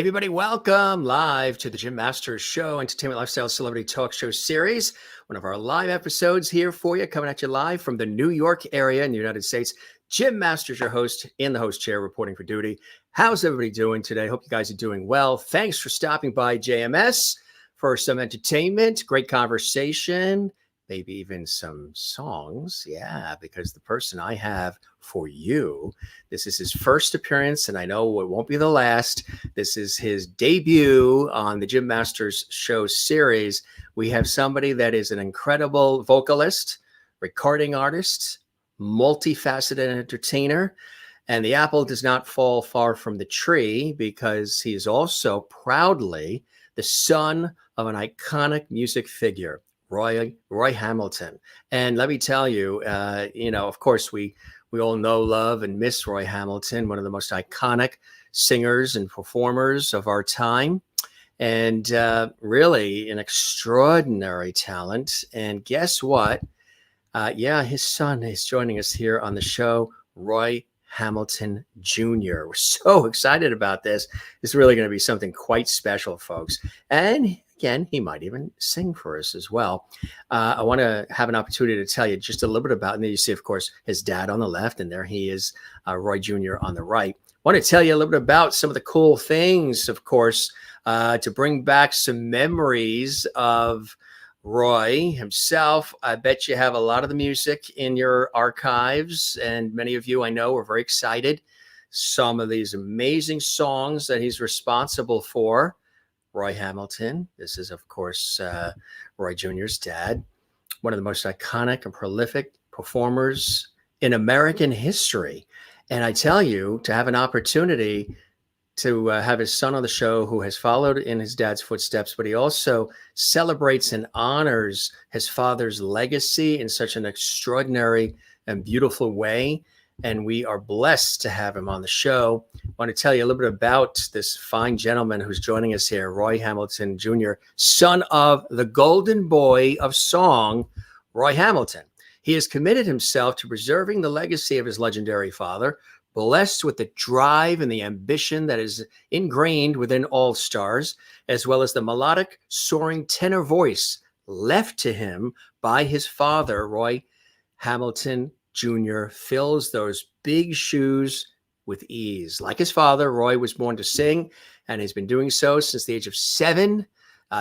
Everybody, welcome live to the Jim Masters Show, Entertainment Lifestyle Celebrity Talk Show Series. One of our live episodes here for you, coming at you live from the New York area in the United States. Jim Masters, your host, in the host chair, reporting for duty. How's everybody doing today? Hope you guys are doing well. Thanks for stopping by JMS for some entertainment, great conversation, maybe even some songs. Yeah, because the person I have for you, this is his first appearance, and I know it won't be the last. This is his debut on the Jim Masters Show series. We have somebody that is an incredible vocalist, recording artist, multifaceted entertainer, and the apple does not fall far from the tree because he is also proudly the son of an iconic music figure, Roy Hamilton. And let me tell you, of course, we all know, love, and miss Roy Hamilton, one of the most iconic singers and performers of our time, and really an extraordinary talent. And guess what? His son is joining us here on the show, Roy Hamilton Jr. We're so excited about this. It's really going to be something quite special, folks. And again, he might even sing for us as well. I want to have an opportunity to tell you just a little bit about, and then you see, of course, his dad on the left, and there he is, Roy Jr. on the right. I want to tell you a little bit about some of the cool things, of course, to bring back some memories of Roy himself. I bet you have a lot of the music in your archives, and many of you I know are very excited. Some of these amazing songs that he's responsible for. Roy Hamilton. This is, of course, Roy Jr.'s dad, one of the most iconic and prolific performers in American history. And I tell you, to have an opportunity to have his son on the show, who has followed in his dad's footsteps, but he also celebrates and honors his father's legacy in such an extraordinary and beautiful way. And we are blessed to have him on the show. I want to tell you a little bit about this fine gentleman who's joining us here, Roy Hamilton Jr., son of the golden boy of song, Roy Hamilton. He has committed himself to preserving the legacy of his legendary father, blessed with the drive and the ambition that is ingrained within all stars, as well as the melodic, soaring tenor voice left to him by his father, Roy Hamilton Jr. fills those big shoes with ease. Like his father, Roy was born to sing, and has been doing so since the age of 7.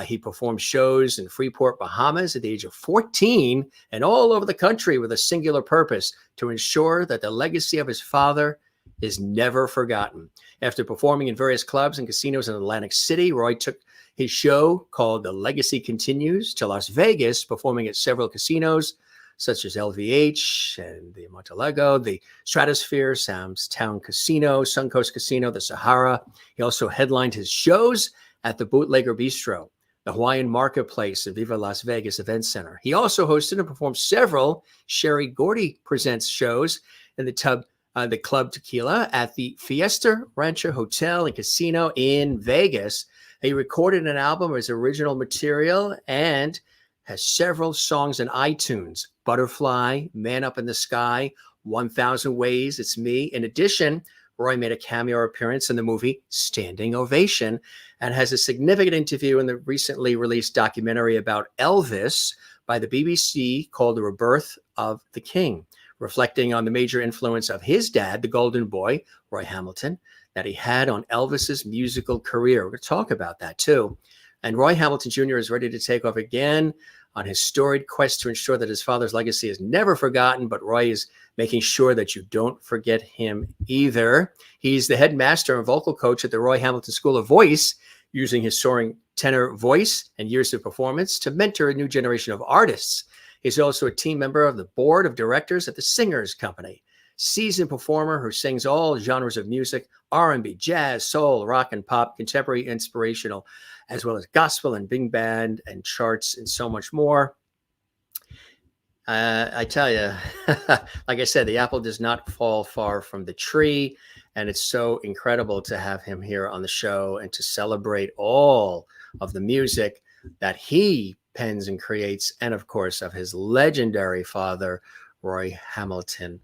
He performed shows in Freeport, Bahamas at the age of 14, and all over the country with a singular purpose: to ensure that the legacy of his father is never forgotten. After performing in various clubs and casinos in Atlantic City, Roy took his show, called The Legacy Continues, to Las Vegas, performing at several casinos such as LVH and the Montelego, the Stratosphere, Sam's Town Casino, Suncoast Casino, the Sahara. He also headlined his shows at the Bootlegger Bistro, the Hawaiian Marketplace, and Viva Las Vegas Event Center. He also hosted and performed several Sherry Gordy Presents shows in the Club Tequila at the Fiesta Rancho Hotel and Casino in Vegas. He recorded an album of his original material and has several songs in iTunes: Butterfly, Man Up in the Sky, 1,000 Ways, It's Me. In addition, Roy made a cameo appearance in the movie Standing Ovation and has a significant interview in the recently released documentary about Elvis by the BBC called The Rebirth of the King, reflecting on the major influence of his dad, the golden boy, Roy Hamilton, that he had on Elvis's musical career. We're going to talk about that too. And Roy Hamilton Jr. is ready to take off again on his storied quest to ensure that his father's legacy is never forgotten, but Roy is making sure that you don't forget him either. He's the headmaster and vocal coach at the Roy Hamilton School of Voice, using his soaring tenor voice and years of performance to mentor a new generation of artists. He's also a team member of the board of directors at the Singers Company, seasoned performer who sings all genres of music: R&B, jazz, soul, rock and pop, contemporary, inspirational, as well as gospel and big band and charts and so much more. I tell you, like I said, the apple does not fall far from the tree, and it's so incredible to have him here on the show and to celebrate all of the music that he pens and creates, and of course of his legendary father, Roy Hamilton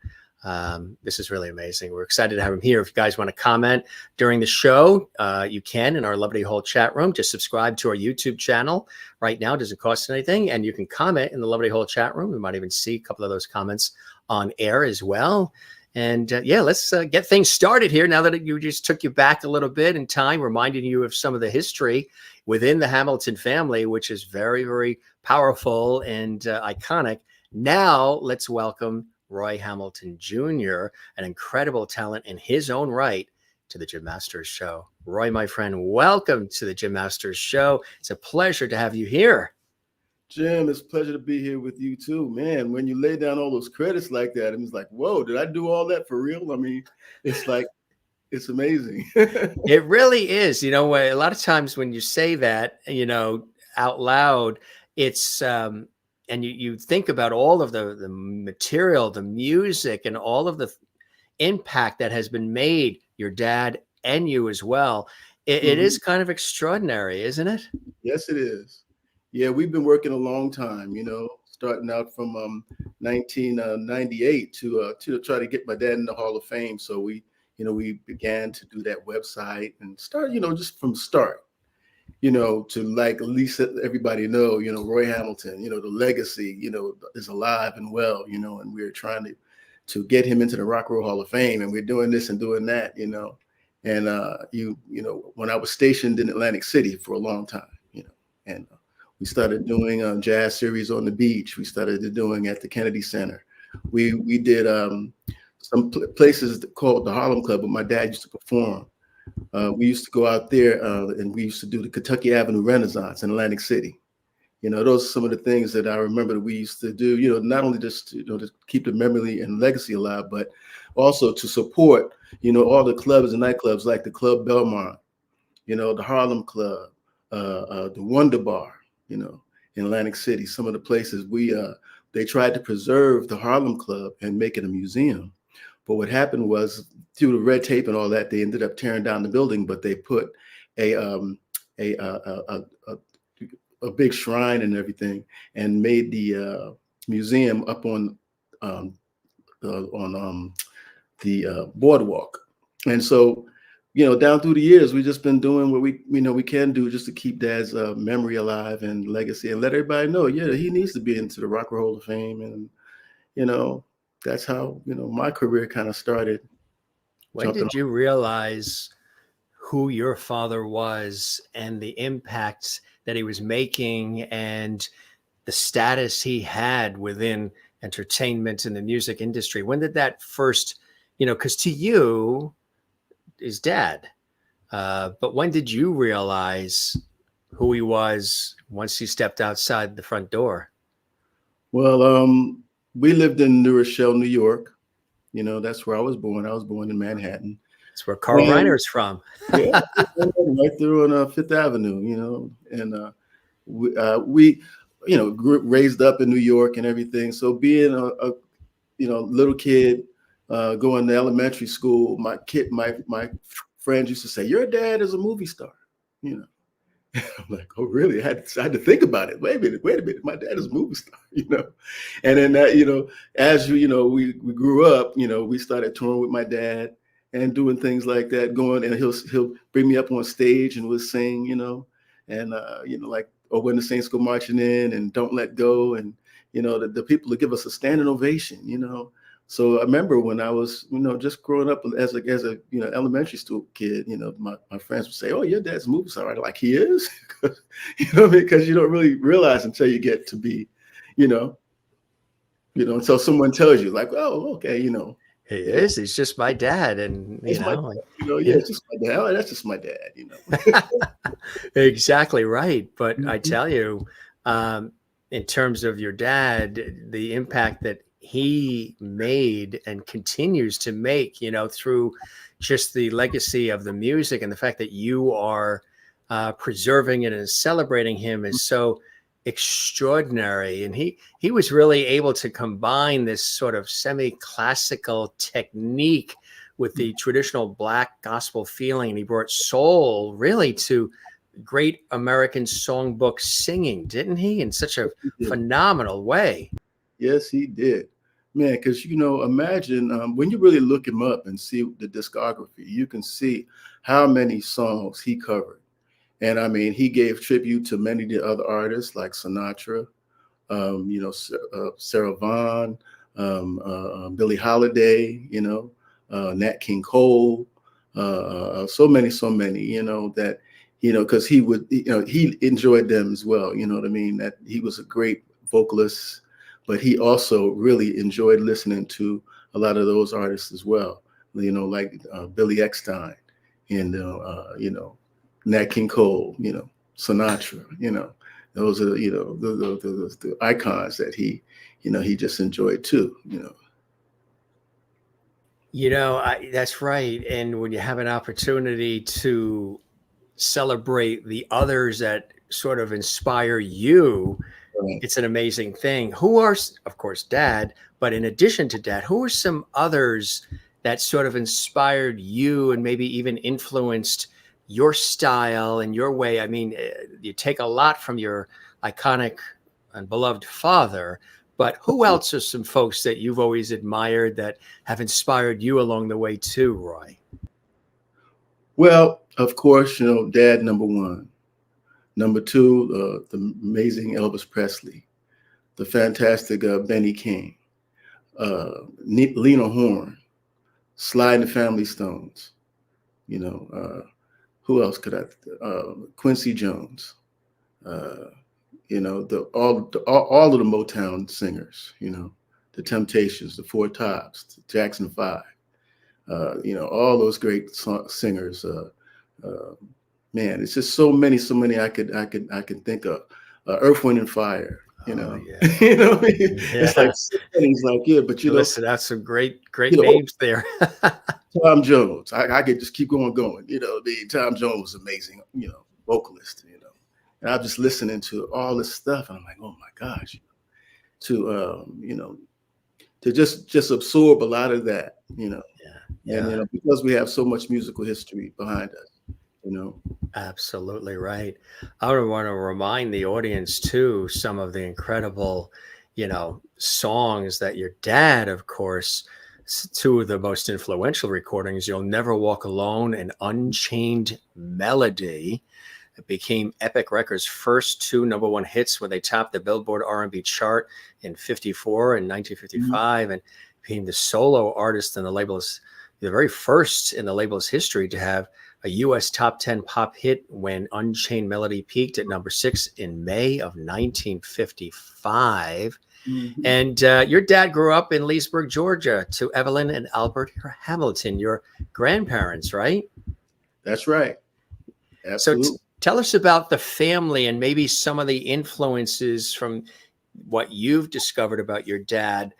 This is really amazing. We're excited to have him here. If you guys want to comment during the show, you can in our Lovely Hole chat room. Just subscribe to our YouTube channel right now. It doesn't cost anything. And you can comment in the Lovely Hole chat room. We might even see a couple of those comments on air as well. And yeah, let's get things started here. Now that you just took you back a little bit in time, reminding you of some of the history within the Hamilton family, which is very, very powerful and iconic. Now let's welcome Roy Hamilton Jr., an incredible talent in his own right, to the Jim Masters Show. Roy, my friend, welcome to the Jim Masters Show. It's a pleasure to have you here. Jim, it's a pleasure to be here with you too, man. When you lay down all those credits like that, and it's like, whoa, did I do all that for real? I mean, it's like, it's amazing. It really is. You know, a lot of times when you say that, you know, out loud, it's, and you think about all of the material, the music, and all of the impact that has been made, your dad and you as well. It is kind of extraordinary, isn't it? Yes, it is. Yeah, we've been working a long time, you know, starting out from 1998 to try to get my dad in the Hall of Fame. So we began to do that website and start, just from start, to like at least let everybody know, Roy Hamilton, the legacy, is alive and well, and we're trying to get him into the Rock and Roll Hall of Fame, and we're doing this and doing that, and when I was stationed in Atlantic City for a long time, and we started doing jazz series on the beach. We started doing at the Kennedy Center. We did some places called the Harlem Club, where my dad used to perform. We used to go out there and we used to do the Kentucky Avenue Renaissance in Atlantic City. Those are some of the things that I remember that we used to do, not only just, to keep the memory and legacy alive, but also to support, all the clubs and nightclubs like the Club Belmont, the Harlem Club, the Wonder Bar, in Atlantic City. Some of the places they tried to preserve the Harlem Club and make it a museum. But what happened was, through the red tape and all that, they ended up tearing down the building, but they put a big shrine and everything, and made the museum up on the boardwalk. And so, down through the years, we've just been doing what we can do just to keep Dad's memory alive and legacy, and let everybody know, yeah, he needs to be into the Rock and Roll Hall of Fame. And, that's how, my career kind of started. When did you realize who your father was and the impact that he was making and the status he had within entertainment and the music industry? When did that first, because to you is Dad, but when did you realize who he was once he stepped outside the front door? Well, we lived in New Rochelle, New York. That's where I was born. I was born in Manhattan. That's where Carl Reiner's from. Yeah, right through on Fifth Avenue, and we raised up in New York and everything. So being a little kid, going to elementary school, my friends used to say, "Your dad is a movie star," I'm like, oh, really? I had to think about it. Wait a minute. My dad is a movie star, And then that, as we grew up, we started touring with my dad and doing things like that, going, and he'll bring me up on stage and we'll sing, and like, or when the Saints go marching in and Don't Let Go, and the people will give us a standing ovation, So I remember when I was, just growing up as a elementary school kid, my friends would say, "Oh, your dad's a movie star," right? Like, he is, because you don't really realize until you get to be, until someone tells you, like, "Oh, okay, he is. He's just my dad," and it's just my dad. Oh, that's just my dad, Exactly right. But I tell you, in terms of your dad, the impact that he made and continues to make, through just the legacy of the music, and the fact that you are preserving it and celebrating him is so extraordinary. And he was really able to combine this sort of semi-classical technique with the traditional Black gospel feeling. And he brought soul really to great American songbook singing, didn't he? In such a phenomenal way. Yes, he did. Man, because imagine when you really look him up and see the discography, you can see how many songs he covered. And I mean, he gave tribute to many of the other artists like Sinatra, Sarah Vaughan, Billie Holiday, Nat King Cole, so many, that, because he enjoyed them as well. You know what I mean? That he was a great vocalist, but he also really enjoyed listening to a lot of those artists as well. Like Billy Eckstine and, Nat King Cole, Sinatra, those are, the icons that he just enjoyed too, That's right. And when you have an opportunity to celebrate the others that sort of inspire you, Right. it's an amazing thing. Who are, of course, Dad, but in addition to Dad, who are some others that sort of inspired you and maybe even influenced your style and your way? I mean, you take a lot from your iconic and beloved father, but who else are some folks that you've always admired that have inspired you along the way too, Roy? Well, of course, Dad, number one. Number two, the amazing Elvis Presley, the fantastic Benny King, Lena Horne, Sly and the Family Stones. Who else could Quincy Jones. All of the Motown singers. The Temptations, the Four Tops, the Jackson 5. All those great singers. Man, it's just so many I could think of. Earth, Wind and Fire. Yeah. It's like things like but listen, that's some great know, names there. Tom Jones, I could just keep going. Tom Jones was amazing, vocalist. And I'm just listening to all this stuff, and I'm like, oh my gosh, to just absorb a lot of that, Yeah. And because we have so much musical history behind us. Absolutely right. I would want to remind the audience too, some of the incredible, songs that your dad, of course, two of the most influential recordings, You'll Never Walk Alone and Unchained Melody. It became Epic Records' first two #1 hits when they topped the Billboard R&B chart in 1954 and 1955, and became the solo artist in the label's, the very first in the label's history to have a U.S. top 10 pop hit when Unchained Melody peaked at number 6 in May of 1955. Mm-hmm. And your dad grew up in Leesburg, Georgia, to Evelyn and Albert Hamilton, your grandparents, right? That's right. Absolutely. So tell us about the family and maybe some of the influences from what you've discovered about your dad.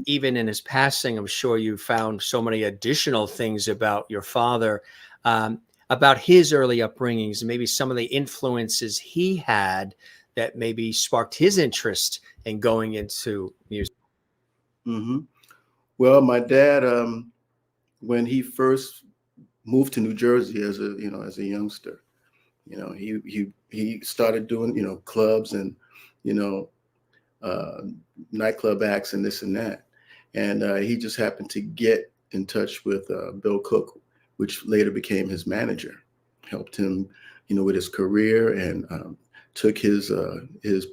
Even in his passing, I'm sure you found so many additional things about your father, about his early upbringings, and maybe some of the influences he had that maybe sparked his interest in going into music. Mm-hmm. Well, my dad, when he first moved to New Jersey as a youngster, he started doing, clubs and, nightclub acts and this and that. And he just happened to get in touch with Bill Cook, which later became his manager, helped him, with his career, and took his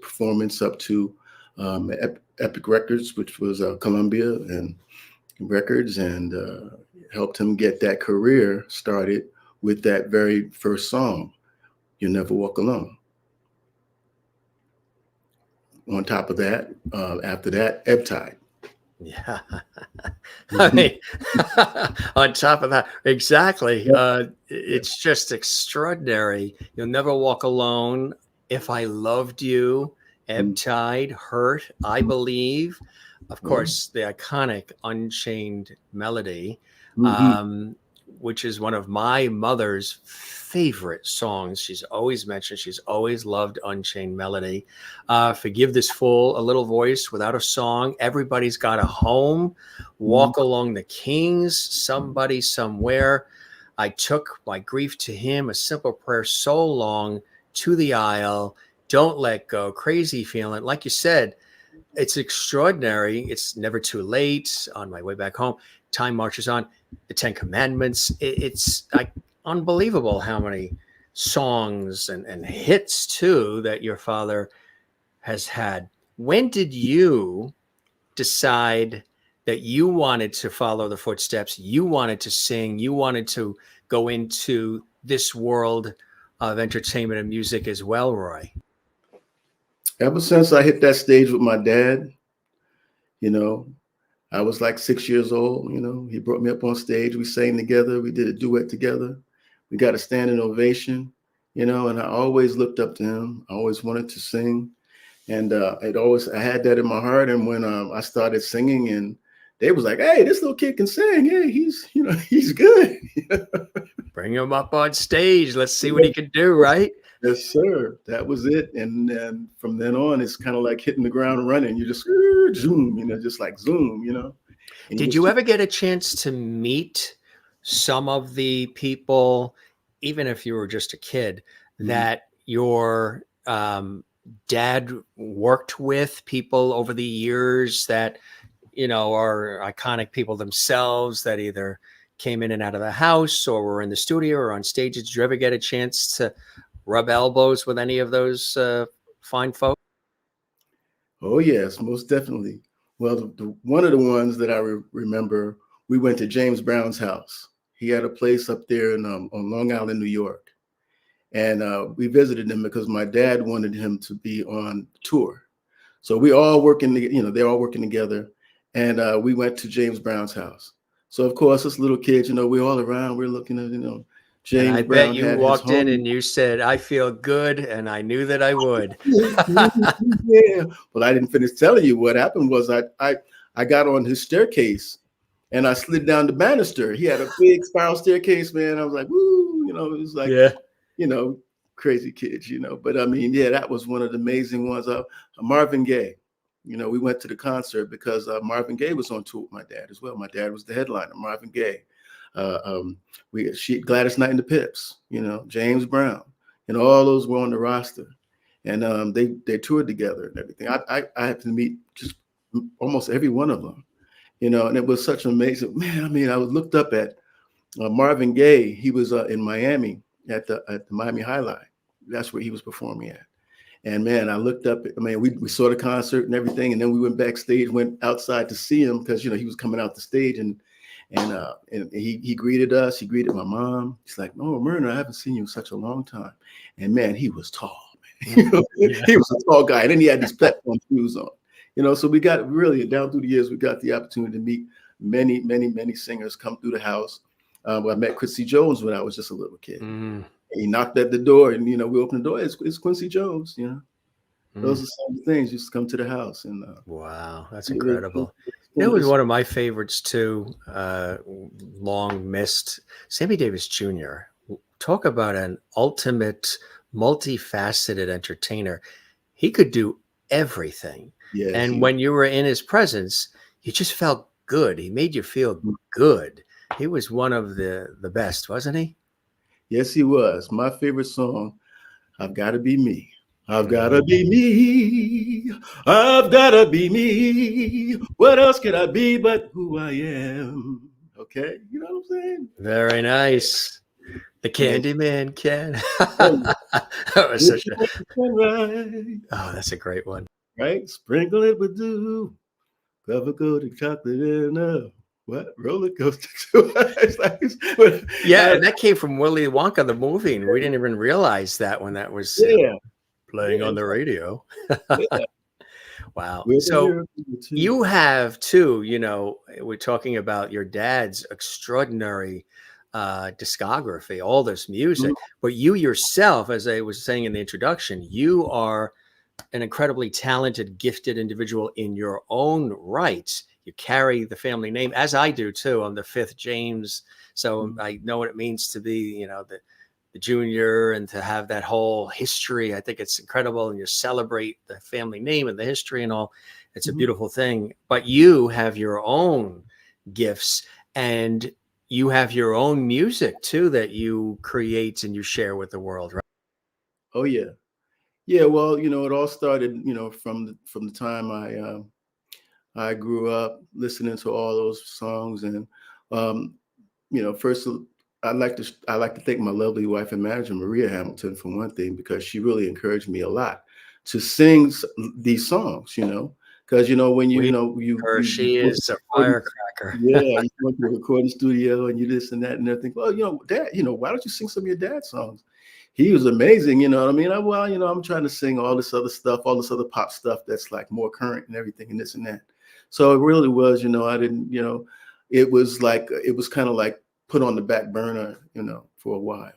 performance up to Epic Records, which was Columbia and Records, and helped him get that career started with that very first song, You'll Never Walk Alone. On top of that, after that, Ebb Tide. Yeah. I mean, on top of that, exactly. It's just extraordinary. You'll Never Walk Alone, If I Loved You, Ebb Tide, Hurt, I Believe. Of course, the iconic Unchained Melody, which is one of my mother's favorite songs. She's always mentioned, she's always loved Unchained Melody. Forgive This Fool, A Little Voice Without a Song, Everybody's Got a Home, Walk Along the Kings, Somebody Somewhere, I Took My Grief to Him, A Simple Prayer, So Long, To the Aisle, Don't Let Go, Crazy Feeling. Like you said, It's extraordinary. It's never too late. On my way back home, time marches on. The Ten Commandments. It's like unbelievable how many songs and hits too that your father has had. When did you decide that you wanted to follow the footsteps? You wanted to sing. You wanted to go into this world of entertainment and music as well, Roy? Ever since I hit that stage with my dad, you know, I was like 6 years old. He brought me up on stage. We sang together. We did a duet together. We got a standing ovation, and I always looked up to him. I always wanted to sing. And I had that in my heart. And when I started singing, and they was like, "Hey, this little kid can sing. Hey, he's good." Bring him up on stage. Let's see what he can do, right? Yes, sir. That was it. And then from then on, it's kind of like hitting the ground running. You just zoom, just like zoom, And Did you ever get a chance to meet some of the people, even if you were just a kid, that your dad worked with, people over the years that, are iconic people themselves that either came in and out of the house or were in the studio or on stage? Did you ever get a chance to rub elbows with any of those fine folks? Oh, yes, most definitely. Well, one of the ones that I remember, we went to James Brown's house. He had a place up there on Long Island, New York. And we visited him because my dad wanted him to be on tour. So we all working, they're all working together. And we went to James Brown's house. So, of course, us little kids, we're all around, we're looking at, James and I Brown bet you had walked his in home. and you said, "I feel good," and I knew that I would. Yeah. Well, I didn't finish telling you what happened was I got on his staircase and I slid down the banister. He had a big spiral staircase, man. I was like, woo, it was like, Yeah. crazy kids, But I mean, yeah, that was one of the amazing ones. Marvin Gaye, we went to the concert because Marvin Gaye was on tour with my dad as well. My dad was the headliner, Marvin Gaye. Gladys Knight and the Pips, James Brown, all those were on the roster, and they toured together and everything. I had to meet just almost every one of them, and it was such an amazing, man. I mean, I was looked up at Marvin Gaye. He was in Miami at the Miami High Line. That's where he was performing at. And man, I looked up. I mean, we saw the concert and everything, and then we went backstage, went outside to see him because he was coming out the stage, and he greeted us. He greeted my mom. He's like, "Oh, Myrna, I haven't seen you in such a long time." And man, he was tall. Man. Yeah. He was a tall guy, and then he had these platform shoes on. So we got really down through the years. We got the opportunity to meet many, many, many singers come through the house. I met Quincy Jones when I was just a little kid. He knocked at the door, and we opened the door. It's Quincy Jones. Those are some things. Just come to the house, and wow, that's incredible. It was one of my favorites too. Long missed Sammy Davis Jr. Talk about an ultimate, multifaceted entertainer. He could do everything, and when you were in his presence, you just felt good. He made you feel good. He was one of the best, wasn't he? Yes, he was. My favorite song, "I've Gotta Be Me." I've gotta be me. I've gotta be me. What else could I be but who I am? Okay, you know what I'm saying? Very nice. The Candyman can. That was such a. Oh, that's a great one. Right? Sprinkle it with dew. Cover coated chocolate in a what roller coaster? Yeah, and that came from Willy Wonka the movie, and we didn't even realize that when that was playing on the radio. Wow. So you have too, we're talking about your dad's extraordinary discography, all this music, but you yourself, as I was saying in the introduction, you are an incredibly talented, gifted individual in your own right. You carry the family name, as I do too. I'm the fifth James, so I know what it means to be, the junior, and to have that whole history. I think it's incredible, and you celebrate the family name and the history and all. It's a beautiful thing. But you have your own gifts, and you have your own music too that you create and you share with the world, right? Oh yeah. Yeah, well, it all started, from the time I grew up listening to all those songs, and um, first I like to thank my lovely wife and manager Maria Hamilton for one thing, because she really encouraged me a lot to sing these songs. Because when We her, you she go to is a recording- firecracker. yeah, you go to the recording studio and you this and that and everything. Well, Dad, why don't you sing some of your dad's songs? He was amazing, you know what I mean? I'm trying to sing all this other stuff, all this other pop stuff that's like more current and everything and this and that. So it really was, I didn't, it was like, it was kind of like put on the back burner, for a while,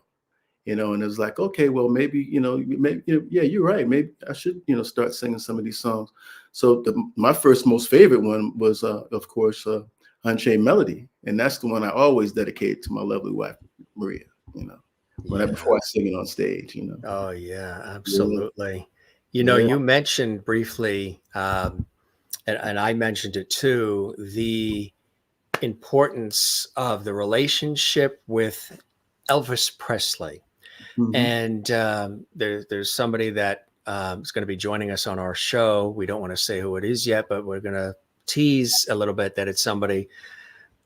and it was like, okay, well, maybe, yeah, you're right. Maybe I should, start singing some of these songs. So my first most favorite one was, of course, Unchained Melody. And that's the one I always dedicate to my lovely wife, Maria, before I sing it on stage, Oh yeah, Yeah. absolutely. Yeah. You mentioned briefly, and I mentioned it too, the importance of the relationship with Elvis Presley. Mhm. And there's somebody that is going to be joining us on our show. We don't want to say who it is yet, but we're going to tease a little bit that it's somebody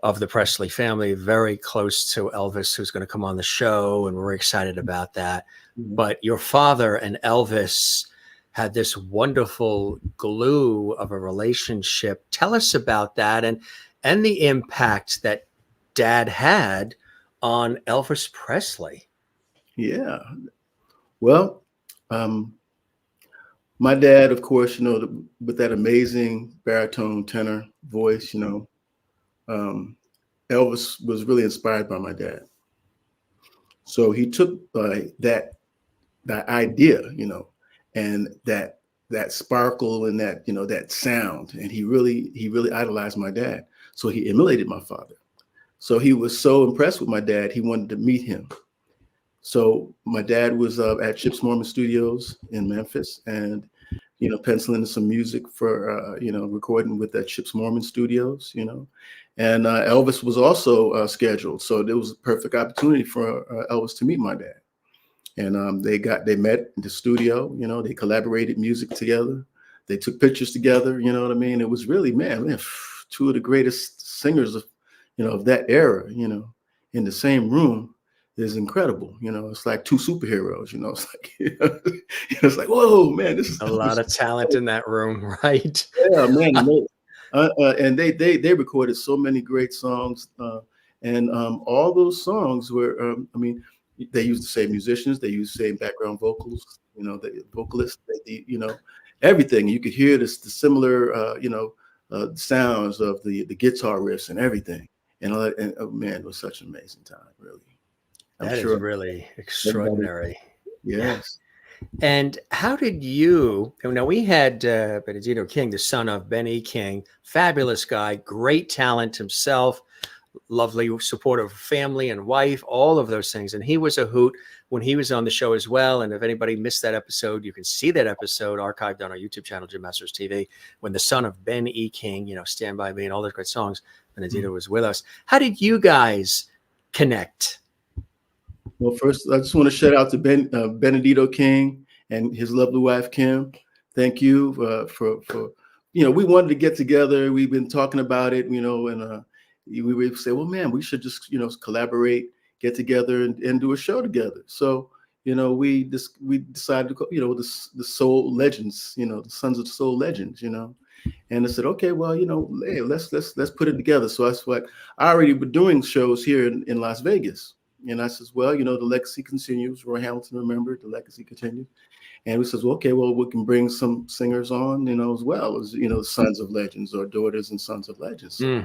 of the Presley family, very close to Elvis, who's going to come on the show, and we're excited about that. Mhm. But your father and Elvis had this wonderful glue of a relationship. Tell us about that, and the impact that Dad had on Elvis Presley. Yeah. Well, um, my dad, of course, with that amazing baritone tenor voice, um, Elvis was really inspired by my dad. So he took that idea, and that sparkle and that sound, and he really idolized my dad. So he emulated my father. So he was so impressed with my dad, he wanted to meet him. So my dad was at Chips Morman Studios in Memphis, and penciling some music for recording with the Chips Morman Studios, and Elvis was also scheduled. So there was a perfect opportunity for Elvis to meet my dad, and they met in the studio. They collaborated music together. They took pictures together. You know what I mean? It was really, man, two of the greatest singers of that era. In the same room is incredible. It's like two superheroes. It's like it's like, whoa, man, this is A lot of talent in that room, right? yeah, man. And they recorded so many great songs, and all those songs were, I mean, they used the same musicians, they used the same background vocals, the vocalists, everything. You could hear the similar, sounds of the guitar riffs and everything. And all that, and oh, man, it was such an amazing time, really. I'm That is sure really everybody, extraordinary. yes. And how did you? Now we had Benedito King, the son of Ben E. King, fabulous guy, great talent himself, lovely, supportive family and wife, all of those things. And he was a hoot when he was on the show as well. And if anybody missed that episode, you can see that episode archived on our YouTube channel, Jim Masters TV, when the son of Ben E. King, Stand By Me and all those great songs, Benedito was with us. How did you guys connect? Well, first, I just want to shout out to Benedito King and his lovely wife, Kim. Thank you for we wanted to get together. We've been talking about it, and we would say, well, man, we should just, collaborate, get together and do a show together. So, we decided to go, the soul legends, the sons of soul legends, and I said, okay, well, hey, let's put it together. So that's what I already been doing shows here in Las Vegas. And I says, well, the legacy continues. Roy Hamilton remembered, the legacy continues. And we says, well, okay, well, we can bring some singers on, as well as, sons of legends or daughters and sons of legends. So,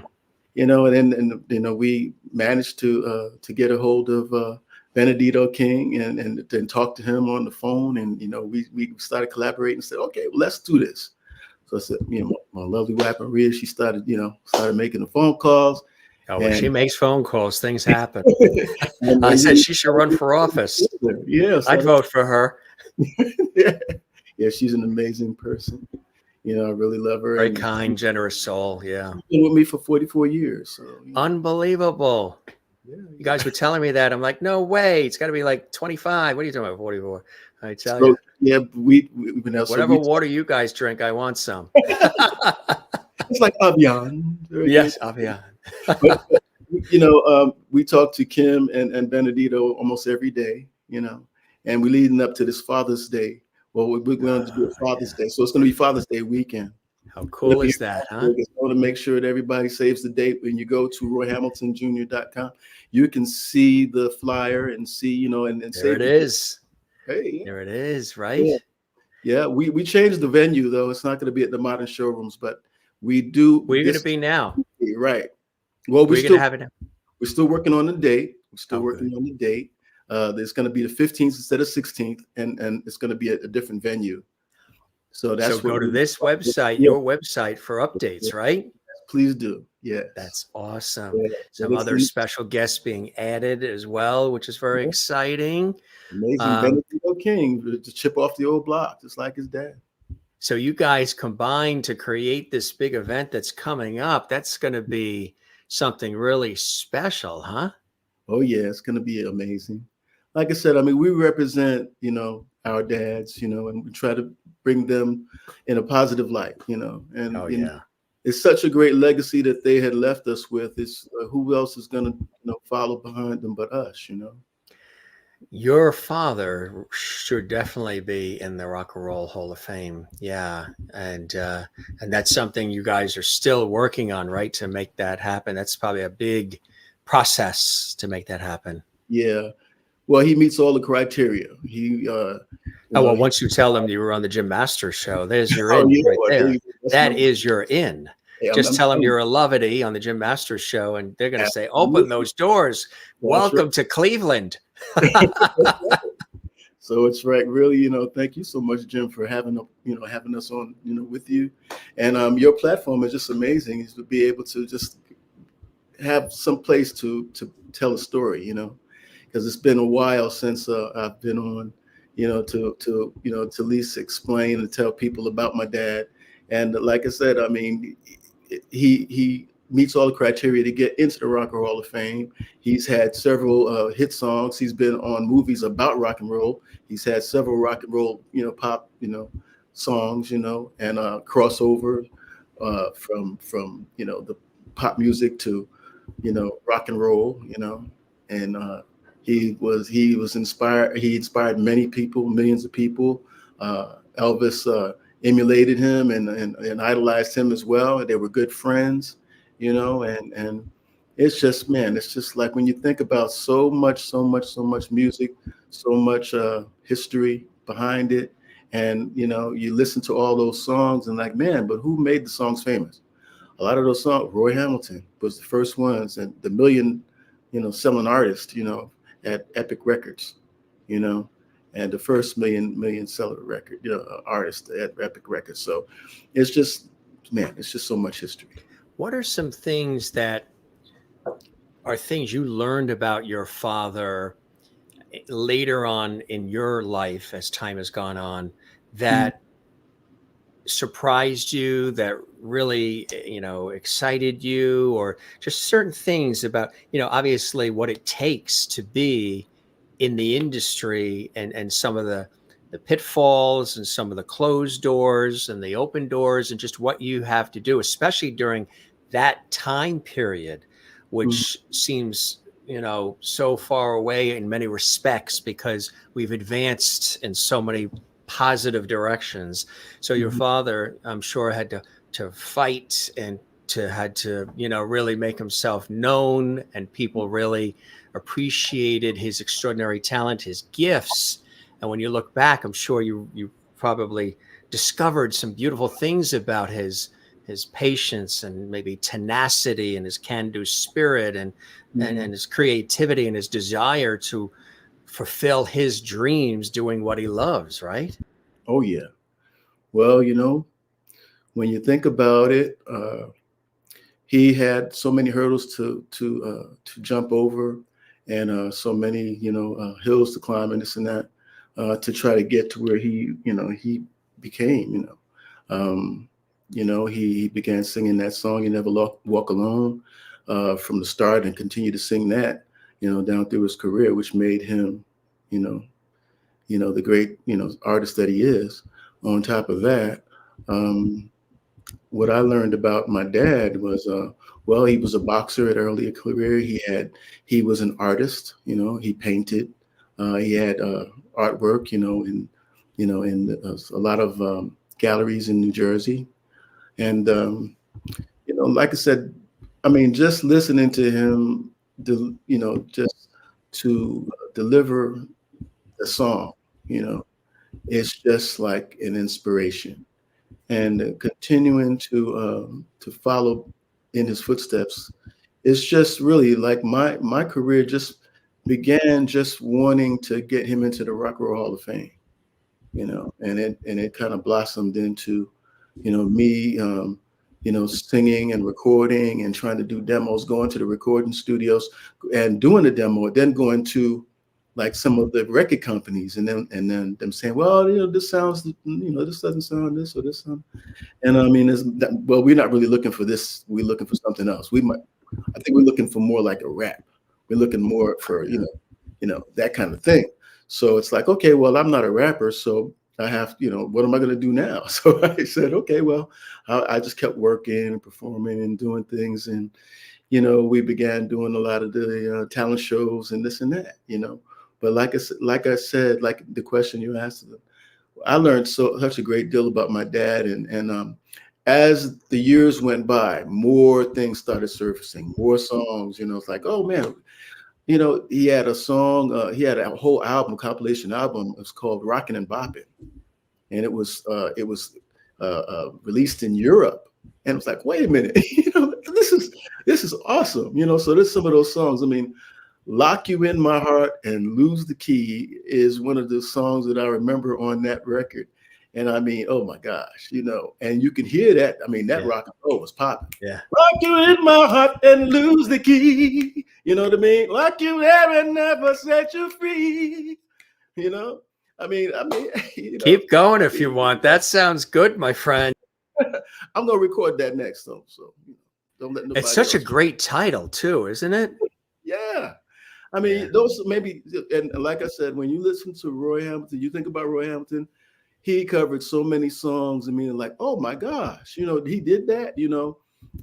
and we managed to get a hold of Benedito King and then talk to him on the phone. And, we started collaborating and said, okay, well, let's do this. So I said, my lovely wife, Maria, she started making the phone calls. Oh, when she makes phone calls, things happen. And I said she should run for office. Yes, I'd vote for her. Yeah, she's an amazing person. I really love her. Very kind, generous soul. Yeah. She's been with me for 44 years. So, Unbelievable. yeah. You guys were telling me that. I'm like, no way. It's got to be like 25. What are you talking about? 44. I tell So you, yeah, we've been out. So whatever we water you guys drink, I want some. it's like Avian, very good. Yes, Avian. But we talk to Kim and Benedito almost every day, and we're leading up to this Father's Day. Well, we're going to do a Father's Yeah. Day, so it's going to be Father's Day weekend. How cool is that, huh? I just want to make sure that everybody saves the date. When you go to royhamiltonjr.com, you can see the flyer and see, and There save it the date. is. Hey, There it is, right? yeah, yeah. We changed the venue though. It's not going to be at the Modern Showrooms, but we do Where are you going to this be now? right. Well, Where are you going to have it now? we're still working on the date. We're still Oh, working good. on the date. There's going to be the 15th instead of 16th, and it's going to be a different venue. So So that's what go to we. this website, Yeah, your website for updates, right? please do. Yes. That's awesome. Yeah. So Some this other special guests being added as well, which is very exciting. amazing Um, Benedito King to chip off the old block, just like his dad. so you guys combined to create this big event that's coming up. That's going to be something really special, huh? Oh yeah, it's going to be amazing. Like I said, I mean, we represent, our dads, and we try to bring them in a positive light, and Oh, yeah. it's such a great legacy that they had left us with. It's who else is going to, follow behind them but us. Your father should definitely be in the Rock and Roll Hall of Fame. Yeah. And that's something you guys are still working on, right? To make that happen. That's probably a big process to make that happen. Yeah. Well, he meets all the criteria. He, Oh, well, once you tell them you were on the Jim Masters show, there's your in right well, there. that's That is your in. hey, Just tell them telling you're a Lovity on the Jim Masters show, and they're going to say, open absolutely. those doors. That's Welcome to Cleveland. So it's right, really, thank you so much, Jim, for having us on, with you. And your platform is just amazing, is to be able to just have some place to tell a story, because it's been a while since I've been on, to at least explain and tell people about my dad. And like I said, I mean, he meets all the criteria to get into the Rock and Roll Hall of Fame. He's had several hit songs. He's been on movies about rock and roll. He's had several rock and roll, pop, songs, and crossover from the pop music to, rock and roll, and he was inspired. He inspired many people, millions of people. Elvis emulated him and idolized him as well. They were good friends, and it's just, man, it's just like when you think about so much music, so much history behind it, and you listen to all those songs and like, man, but who made the songs famous? A lot of those songs, Roy Hamilton was the first ones, and the million, selling artist, at Epic Records, and the first million seller record, artist at Epic Records. So it's just, man, it's just so much history. What are some things that are things you learned about your father later on in your life as time has gone on that surprised you, that really, excited you, or just certain things about, obviously what it takes to be in the industry, and some of the pitfalls and some of the closed doors and the open doors, and just what you have to do, especially during that time period, which seems, so far away in many respects because we've advanced in so many positive directions. So your father, I'm sure, had to fight and had to, really make himself known, and people really appreciated his extraordinary talent, his gifts. And when you look back, I'm sure you probably discovered some beautiful things about his patience and maybe tenacity and his can-do spirit and his creativity and his desire to fulfill his dreams doing what he loves, right? Oh yeah. Well, when you think about it, he had so many hurdles to jump over, and so many hills to climb and this and that, to try to get to where he became. He began singing that song, "You Never Walk Alone," from the start, and continued to sing that, down through his career, which made him, the great, artist that he is. On top of that, um, what I learned about my dad was, well, he was a boxer at early career. He was an artist. He painted. He had artwork. In a lot of galleries in New Jersey. And like I said, I mean, just listening to him, just to deliver the song, it's just like an inspiration. And continuing to follow in his footsteps, it's just really like my career just began just wanting to get him into the Rock and Roll Hall of Fame, and it kind of blossomed into, me, singing and recording and trying to do demos, going to the recording studios and doing the demo, then going to like some of the record companies and then them saying, well, this sounds, this doesn't sound this or this sound. And I mean, well, we're not really looking for this. We're looking for something else. I think we're looking for more like a rap. We're looking more for, that kind of thing. So it's like, okay, well, I'm not a rapper, so I have, what am I going to do now? So I said, okay, well, I just kept working and performing and doing things. And, we began doing a lot of the talent shows and this and that, But like I said, like the question you asked, I learned such a great deal about my dad. And as the years went by, more things started surfacing, more songs, it's like, oh man, he had a song, he had a whole album, compilation album. It was called Rockin' and Boppin'. And it was released in Europe. And it was like, wait a minute, this is awesome. So there's some of those songs. I mean, Lock You in My Heart and Lose the Key is one of the songs that I remember on that record. And I mean, oh my gosh, and you can hear that. I mean, that rock and roll was popping. Yeah. Lock you in my heart and lose the key. You know what I mean? Lock you there and never set you free. I mean, Keep going if you want. That sounds good, my friend. I'm gonna record that next though. So don't let nobody. It's such a else. great title too, isn't it? Yeah. I mean, those maybe, and like I said, when you listen to Roy Hamilton, you think about Roy Hamilton, he covered so many songs. I mean, like, oh my gosh, he did that,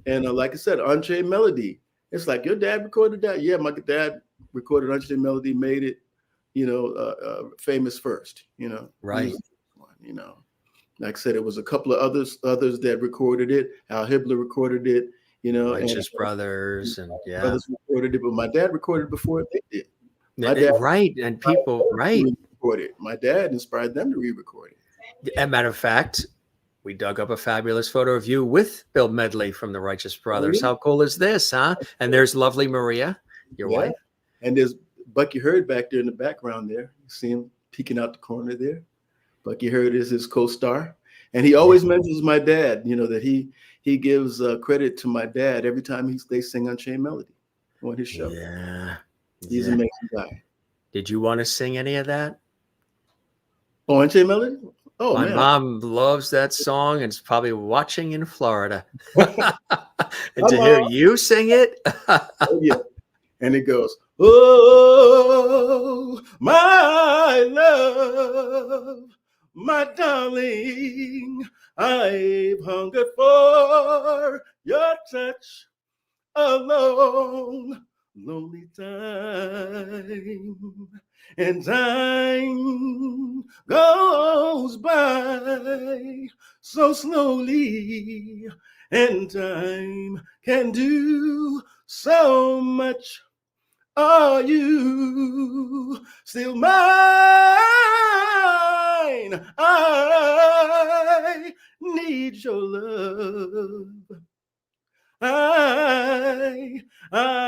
and like I said, Unchained Melody. It's like, your dad recorded that? Yeah, my dad recorded Unchained Melody, made it, famous first, Right. Like I said, it was a couple of others that recorded it. Al Hibbler recorded it, Righteous Brothers and brothers recorded it, but my dad recorded before they did. My dad, right, and people, right. My dad inspired them to re-record it. As a matter of fact, we dug up a fabulous photo of you with Bill Medley from the Righteous Brothers. How cool is this, huh? And there's lovely Maria, your wife. And there's Bucky Hurd back there in the background there. You see him peeking out the corner there. Bucky Hurd is his co-star. And he always mentions my dad, that he gives credit to my dad every time they sing Unchained Melody on his show. Yeah. He's an amazing guy. Did you want to sing any of that? Oh, Unchained Melody? Oh, my man. mom loves that song and is probably watching in Florida. And to hear you sing it. Oh, yeah. And it goes, oh, my love, my darling, I've hungered for your touch a long, lonely time. And time goes by so slowly, and time can do so much. Are you still mine? I need your love. I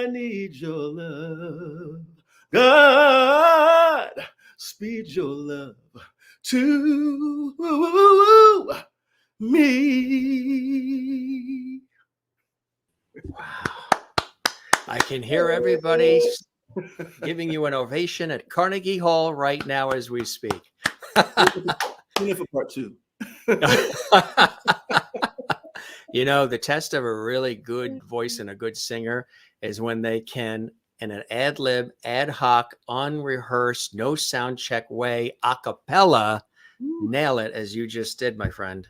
need your love. God, speed your love to me. Wow. I can hear everybody giving you an ovation at Carnegie Hall right now as we speak. For part two. The test of a really good voice and a good singer is when they can in an ad lib, ad hoc, unrehearsed, no sound check way, a cappella. Woo. Nail it as you just did, my friend.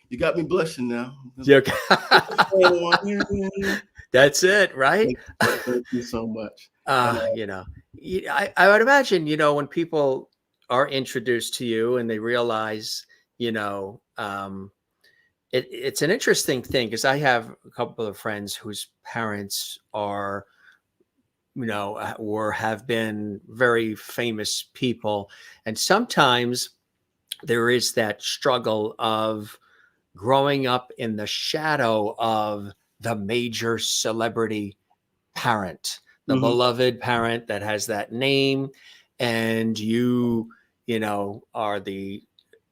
You got me blushing now. You- That's it, right? Thank you so much. You know, I would imagine, when people are introduced to you and they realize, you know, it's an interesting thing because I have a couple of friends whose parents are, or have been very famous people. And sometimes there is that struggle of growing up in the shadow of the major celebrity parent, the Mhm. beloved parent that has that name, and are the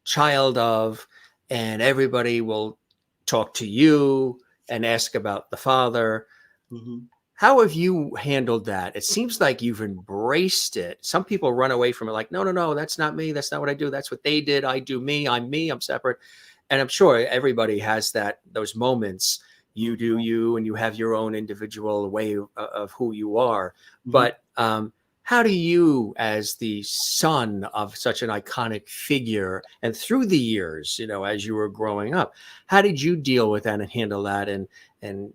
child of, and everybody will talk to you and ask about the father. Mhm. How have you handled that? It seems like you've embraced it. Some people run away from it like, no, no, no, that's not me. That's not what I do. That's what they did. I do me. I'm separate. And I'm sure everybody has those moments. You do you, and you have your own individual way of who you are. Mhm. But how do you, as the son of such an iconic figure, and through the years, as you were growing up, how did you deal with that and handle that and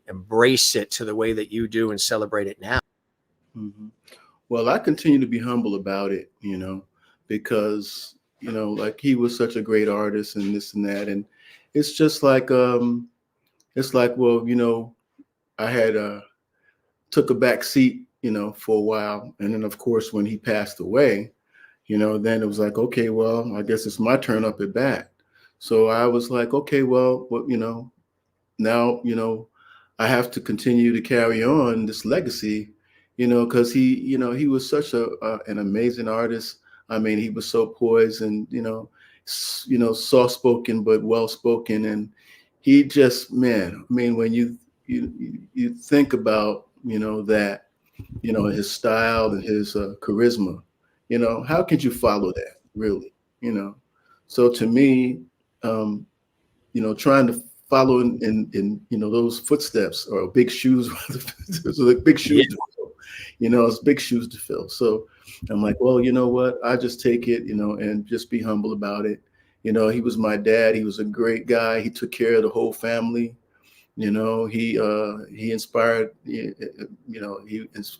embrace it to the way that you do and celebrate it now? Mhm. Well, I continue to be humble about it, because, like he was such a great artist and this and that. And it's just like, well, I had took a back seat, for a while. And then of course, when he passed away, then it was like, okay, well, I guess it's my turn up at bat. So I was like, okay, well, now, I have to continue to carry on this legacy, because he was such an amazing artist. I mean, he was so poised and, soft spoken, but well spoken. And he just, man, I mean, when you think about, that, his style and his charisma, how could you follow that really, so to me, um, trying to follow in those footsteps or big shoes, so like big Yeah. shoes to fill. It's big shoes to fill. So I'm like, well, you know what? I just take it, and just be humble about it. He was my dad. He was a great guy. He took care of the whole family. He inspired,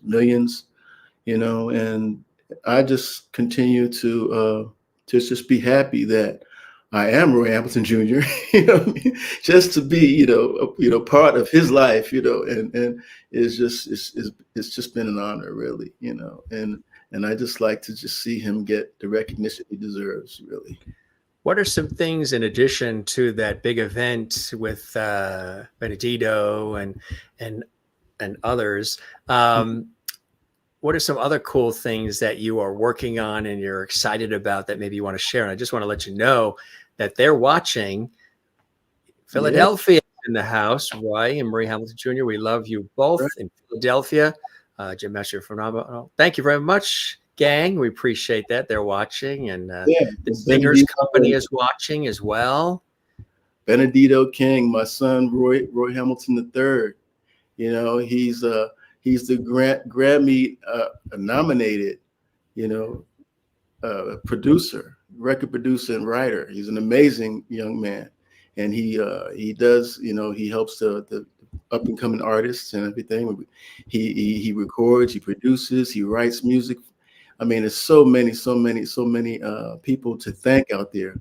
millions. And I just continue to just be happy that I am Roy Hamilton Jr. What I mean? Just to be, part of his life, and it's just been an honor, really, and I just like to just see him get the recognition he deserves, really. What are some things in addition to that big event with Benedito and and others? Um, what are some other cool things that you are working on and you're excited about that maybe you want to share? And I just want to let you know that they're watching. Yeah, Philadelphia in the house. Roy and Marie Hamilton Jr., we love you both right. in Philadelphia. Jim Messer, phenomenal. Thank you very much, gang. We appreciate that. They're watching, and Yeah, the Singers Company Benedito, is watching as well. Benedito King, my son Roy Hamilton III. He's the Grammy nominated, you know, producer, record producer, and writer. He's an amazing young man, and he does, he helps the up and coming artists and everything. He records, he produces, he writes music. I mean, there's so many people to thank out there.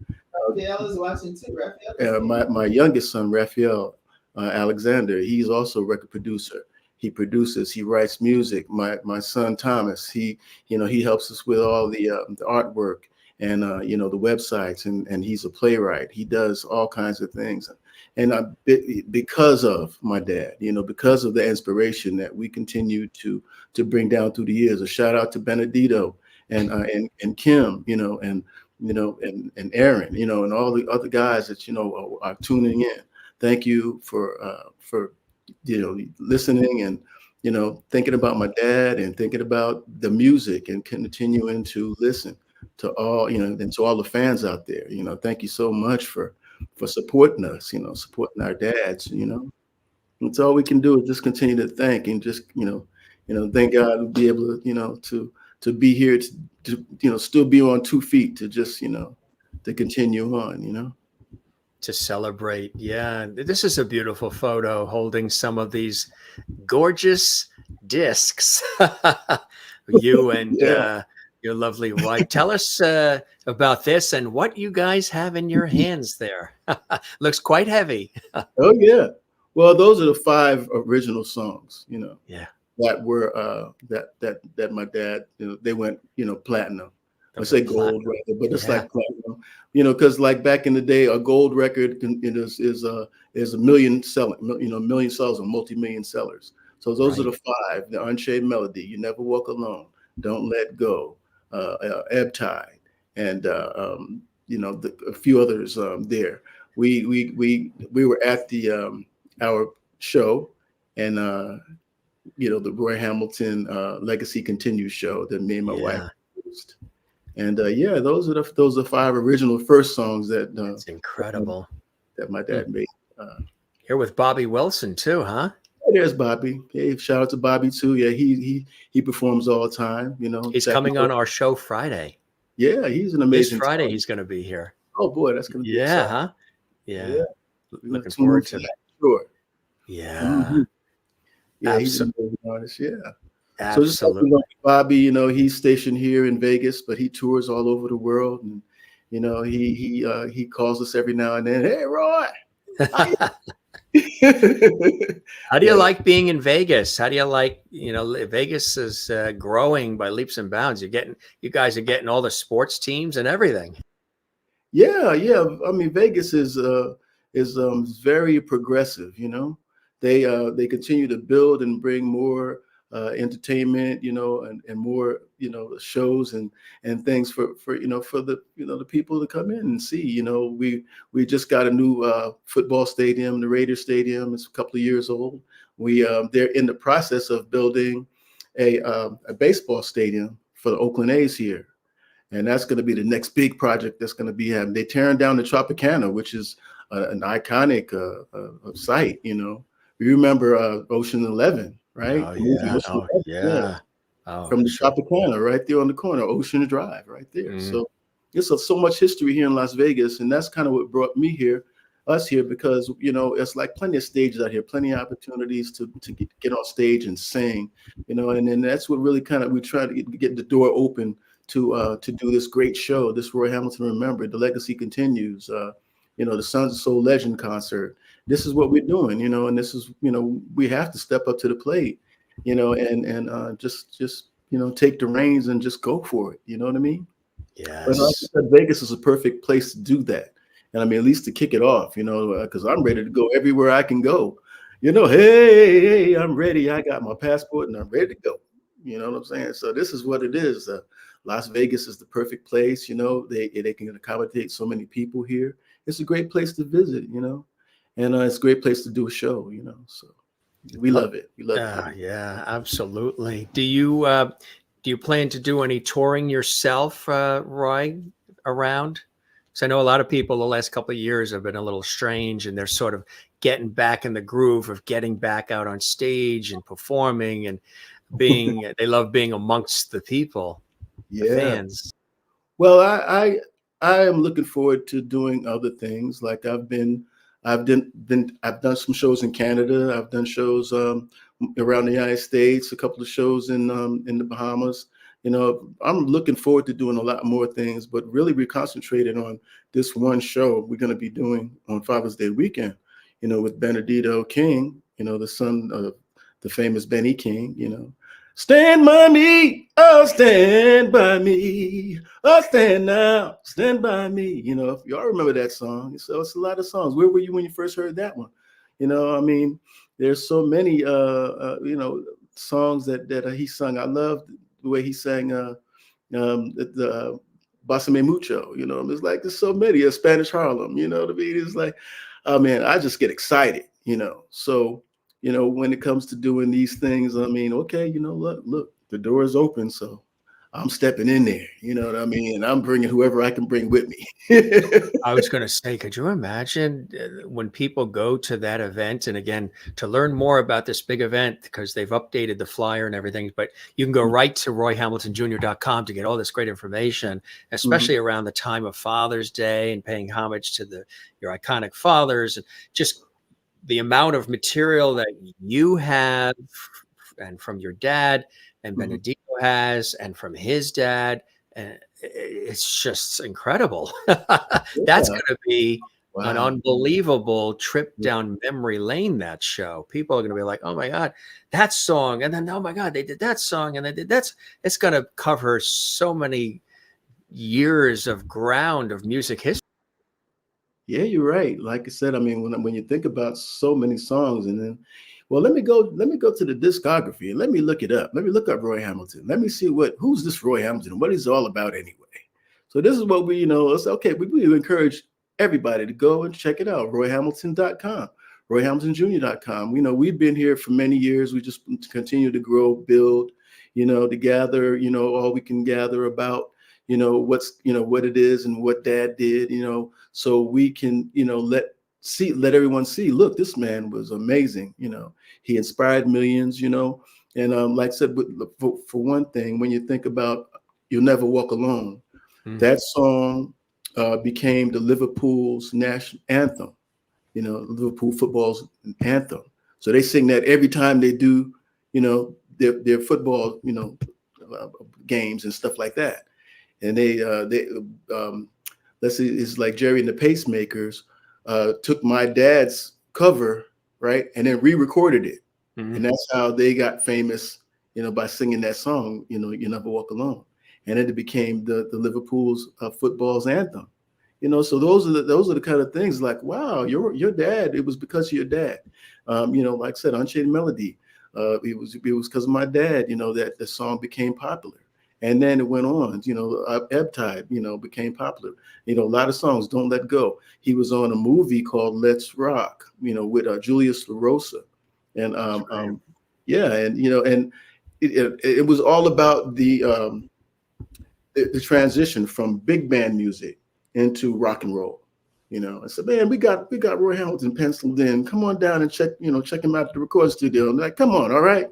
Raphael is watching too. Raphael. My youngest son, Raphael Alexander, he's also a record producer. He produces, he writes music. My son Thomas, he helps us with all the artwork and the websites, and he's a playwright. He does all kinds of things, and because of my dad, because of the inspiration that we continue to bring down through the years. A shout out to Benedito and Kim, and Aaron, and all the other guys that are tuning in. Thank you for listening and thinking about my dad and thinking about the music and continuing to listen to all and to all the fans out there. Thank you so much for supporting us. Supporting our dads. That's all we can do is just continue to thank and just thank God to be able to, to be here to still be on 2 feet to just, to continue on. To celebrate. Yeah. This is a beautiful photo holding some of these gorgeous discs. You and Yeah. your lovely wife. Tell us about this and what you guys have in your hands there. Looks quite heavy. Oh yeah. Well, those are the 5 original songs, Yeah. that were that my dad, they went, platinum. I The say platinum. gold record, but it's Yeah. like platinum, because like back in the day, a gold record is a million selling, million sellers or multi-million sellers. So those are Right. the 5: the Unchained Melody, You Never Walk Alone, Don't Let Go, Ebb Tide, and a few others there. We were at the our show, and the Roy Hamilton Legacy Continues show that me and my wife Yeah. produced. And yeah, those are 5 original first songs that It's incredible. that my Hmm. dad made. Here with Bobby Wilson too, huh? There's Bobby. Hey, shout out to Bobby too. Yeah, he performs all the time. He's coming on our show Friday. Yeah, he's an This amazing Friday, talent. he's going to be here. Oh boy, that's going to be Yeah, exciting. huh? Yeah. Yeah, we're gonna Looking tune in forward for to that. Sure. Yeah. Mhm. Yeah, he's an Absolutely. amazing artist. Yeah. So just like Absolutely. Bobby, he's stationed here in Vegas, but he tours all over the world, and he calls us every now and then. Hey, Roy. How do you Yeah. like being in Vegas? How do you like, Vegas is growing by leaps and bounds. You guys are getting all the sports teams and everything. Yeah. I mean, Vegas is very progressive. They continue to build and bring more entertainment, and more, shows and things for the people to come in and see. We just got a new football stadium, the Raiders Stadium. It's a couple of years old. They're in the process of building a baseball stadium for the Oakland A's here. And that's going to be the next big project that's going to be happening. They're tearing down the Tropicana, which is an iconic site. You remember Ocean 11, right? Oh The movie yeah. Ocean Oh 11, yeah, yeah. Oh, from the sure. Tropicana, right there on the corner, Ocean Drive, right there. Mm. So it's so much history here in Las Vegas, and that's kind of what brought us here, because it's like plenty of stages out here, plenty of opportunities to get on stage and sing, and then that's what really kind of we try to get the door open to do this great show, this Roy Hamilton Remembered, The Legacy Continues, the Sons of Soul Legend concert. This is what we're doing, and this is, we have to step up to the plate, and just take the reins and just go for it. You know what I mean? But like I Yes. said, Vegas is a perfect place to do that. And I mean, at least to kick it off, because I'm ready to go everywhere I can go. Hey, I'm ready. I got my passport and I'm ready to go. You know what I'm saying? So this is what it is. Las Vegas is the perfect place. They can accommodate so many people here. It's a great place to visit, and it's a great place to do a show, So we love it. We love it. Yeah, absolutely. Do you plan to do any touring yourself, Roy, around? Because I know a lot of people the last couple of years have been a little strange, and they're sort of getting back in the groove of getting back out on stage and performing and they love being amongst the people, the Yeah. fans. Well, I am looking forward to doing other things. Like I've done some shows in Canada. I've done shows around the United States, a couple of shows in the Bahamas. I'm looking forward to doing a lot more things, but really we concentrated on this one show we're going to be doing on Father's Day weekend, with Benedito King, the son of the famous Benny King. Stand by me, oh, stand by me, oh, stand now, stand by me. If y'all remember that song, so it's a lot of songs. Where were you when you first heard that one? I mean, there's so many, songs that he sung. I love the way he sang the Bossa Me Mucho. It's like there's so many. Spanish Harlem. You know what I mean? It's like, oh man, I just get excited. So. When it comes to doing these things, I mean, okay, look, the door is open. So I'm stepping in there. You know what I mean? And I'm bringing whoever I can bring with me. I was going to say, could you imagine when people go to that event? And again, to learn more about this big event, because they've updated the flyer and everything, but you can go right to royhamiltonjr.com to get all this great information, especially around the time of Father's Day and paying homage to your iconic fathers, and just the amount of material that you have and from your dad and Benedito has and from his dad. And it's just incredible. That's going to be an unbelievable trip down memory lane, that show. People are going to be like, oh my God, that song. And then, oh my God, they did that song. And they did that's, it's going to cover so many years of ground of music history. Yeah, you're right. Like I said, I mean, when you think about so many songs, and then, well, let me go to the discography and let me look it up. Let me look up Roy Hamilton. Let me see who's this Roy Hamilton and what he's all about anyway. So this is what we, it's okay. We encourage everybody to go and check it out. RoyHamilton.com, RoyHamiltonJr.com. We've been here for many years. We just continue to grow, build, to gather, all we can gather about, what it is and what Dad did, so we can, let everyone see, look, this man was amazing. He inspired millions, and like I said, for one thing, when you think about You'll Never Walk Alone, that song became the Liverpool's national anthem, Liverpool football's anthem. So they sing that every time they do, their football, games and stuff like that. And let's see, it's like Jerry and the Pacemakers took my dad's cover, right, and then re-recorded it. And that's how they got famous, by singing that song, You Never Walk Alone. And then it became the Liverpool's football's anthem. So those are the kind of things like, wow, your dad, it was because of your dad. Like I said, Unchained Melody, it was because of my dad, that the song became popular. And then it went on, Ebb Tide, became popular. A lot of songs, Don't Let Go. He was on a movie called Let's Rock, with Julius LaRosa. And and it was all about the transition from big band music into rock and roll. I said, man, we got Roy Hamilton penciled in. Come on down and check him out at the recording studio. I'm like, come on, all right.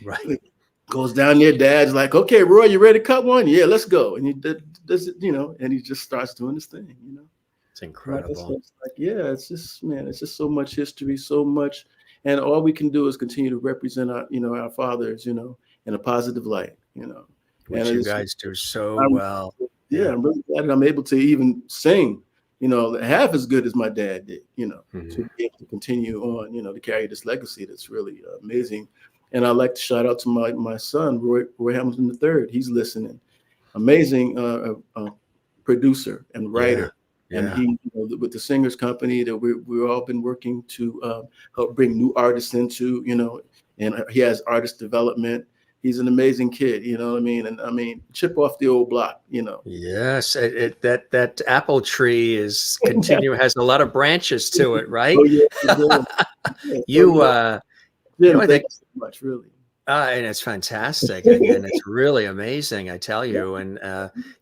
Right. Goes down there, Dad's like, okay, Roy, you ready to cut one? Yeah, let's go. And he does it, and he just starts doing his thing, It's incredible. It's like, yeah, it's just so much history, so much. And all we can do is continue to represent our fathers, in a positive light, Which you guys do so well. Yeah, I'm really glad that I'm able to even sing, half as good as my dad did, to be able to continue on, to carry this legacy that's really amazing. And I'd like to shout out to my son, Roy Hamilton III. He's listening. Amazing producer and writer. Yeah. And he, with the Singers Company that we've all been working to help bring new artists into, and he has artist development. He's an amazing kid, you know what I mean? And I mean, chip off the old block, Yes, that apple tree has a lot of branches to it, right? Oh yeah. I think so much, really. And it's fantastic, and it's really amazing, I tell you. And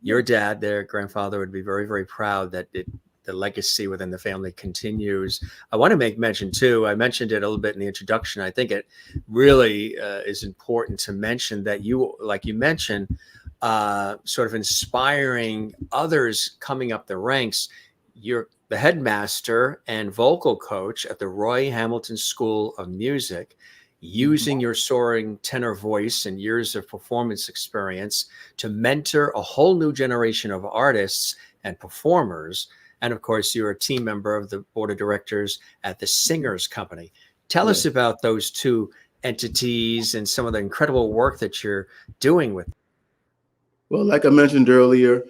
your dad, their grandfather, would be very, very proud that the legacy within the family continues. I want to make mention too, I mentioned it a little bit in the introduction. I think it really is important to mention that you, like you mentioned, sort of inspiring others coming up the ranks. You're the headmaster and vocal coach at the Roy Hamilton School of Music, using your soaring tenor voice and years of performance experience to mentor a whole new generation of artists and performers. And of course, you're a team member of the board of directors at the Singers Company. Tell us about those two entities and some of the incredible work that you're doing with them. Well, like I mentioned earlier,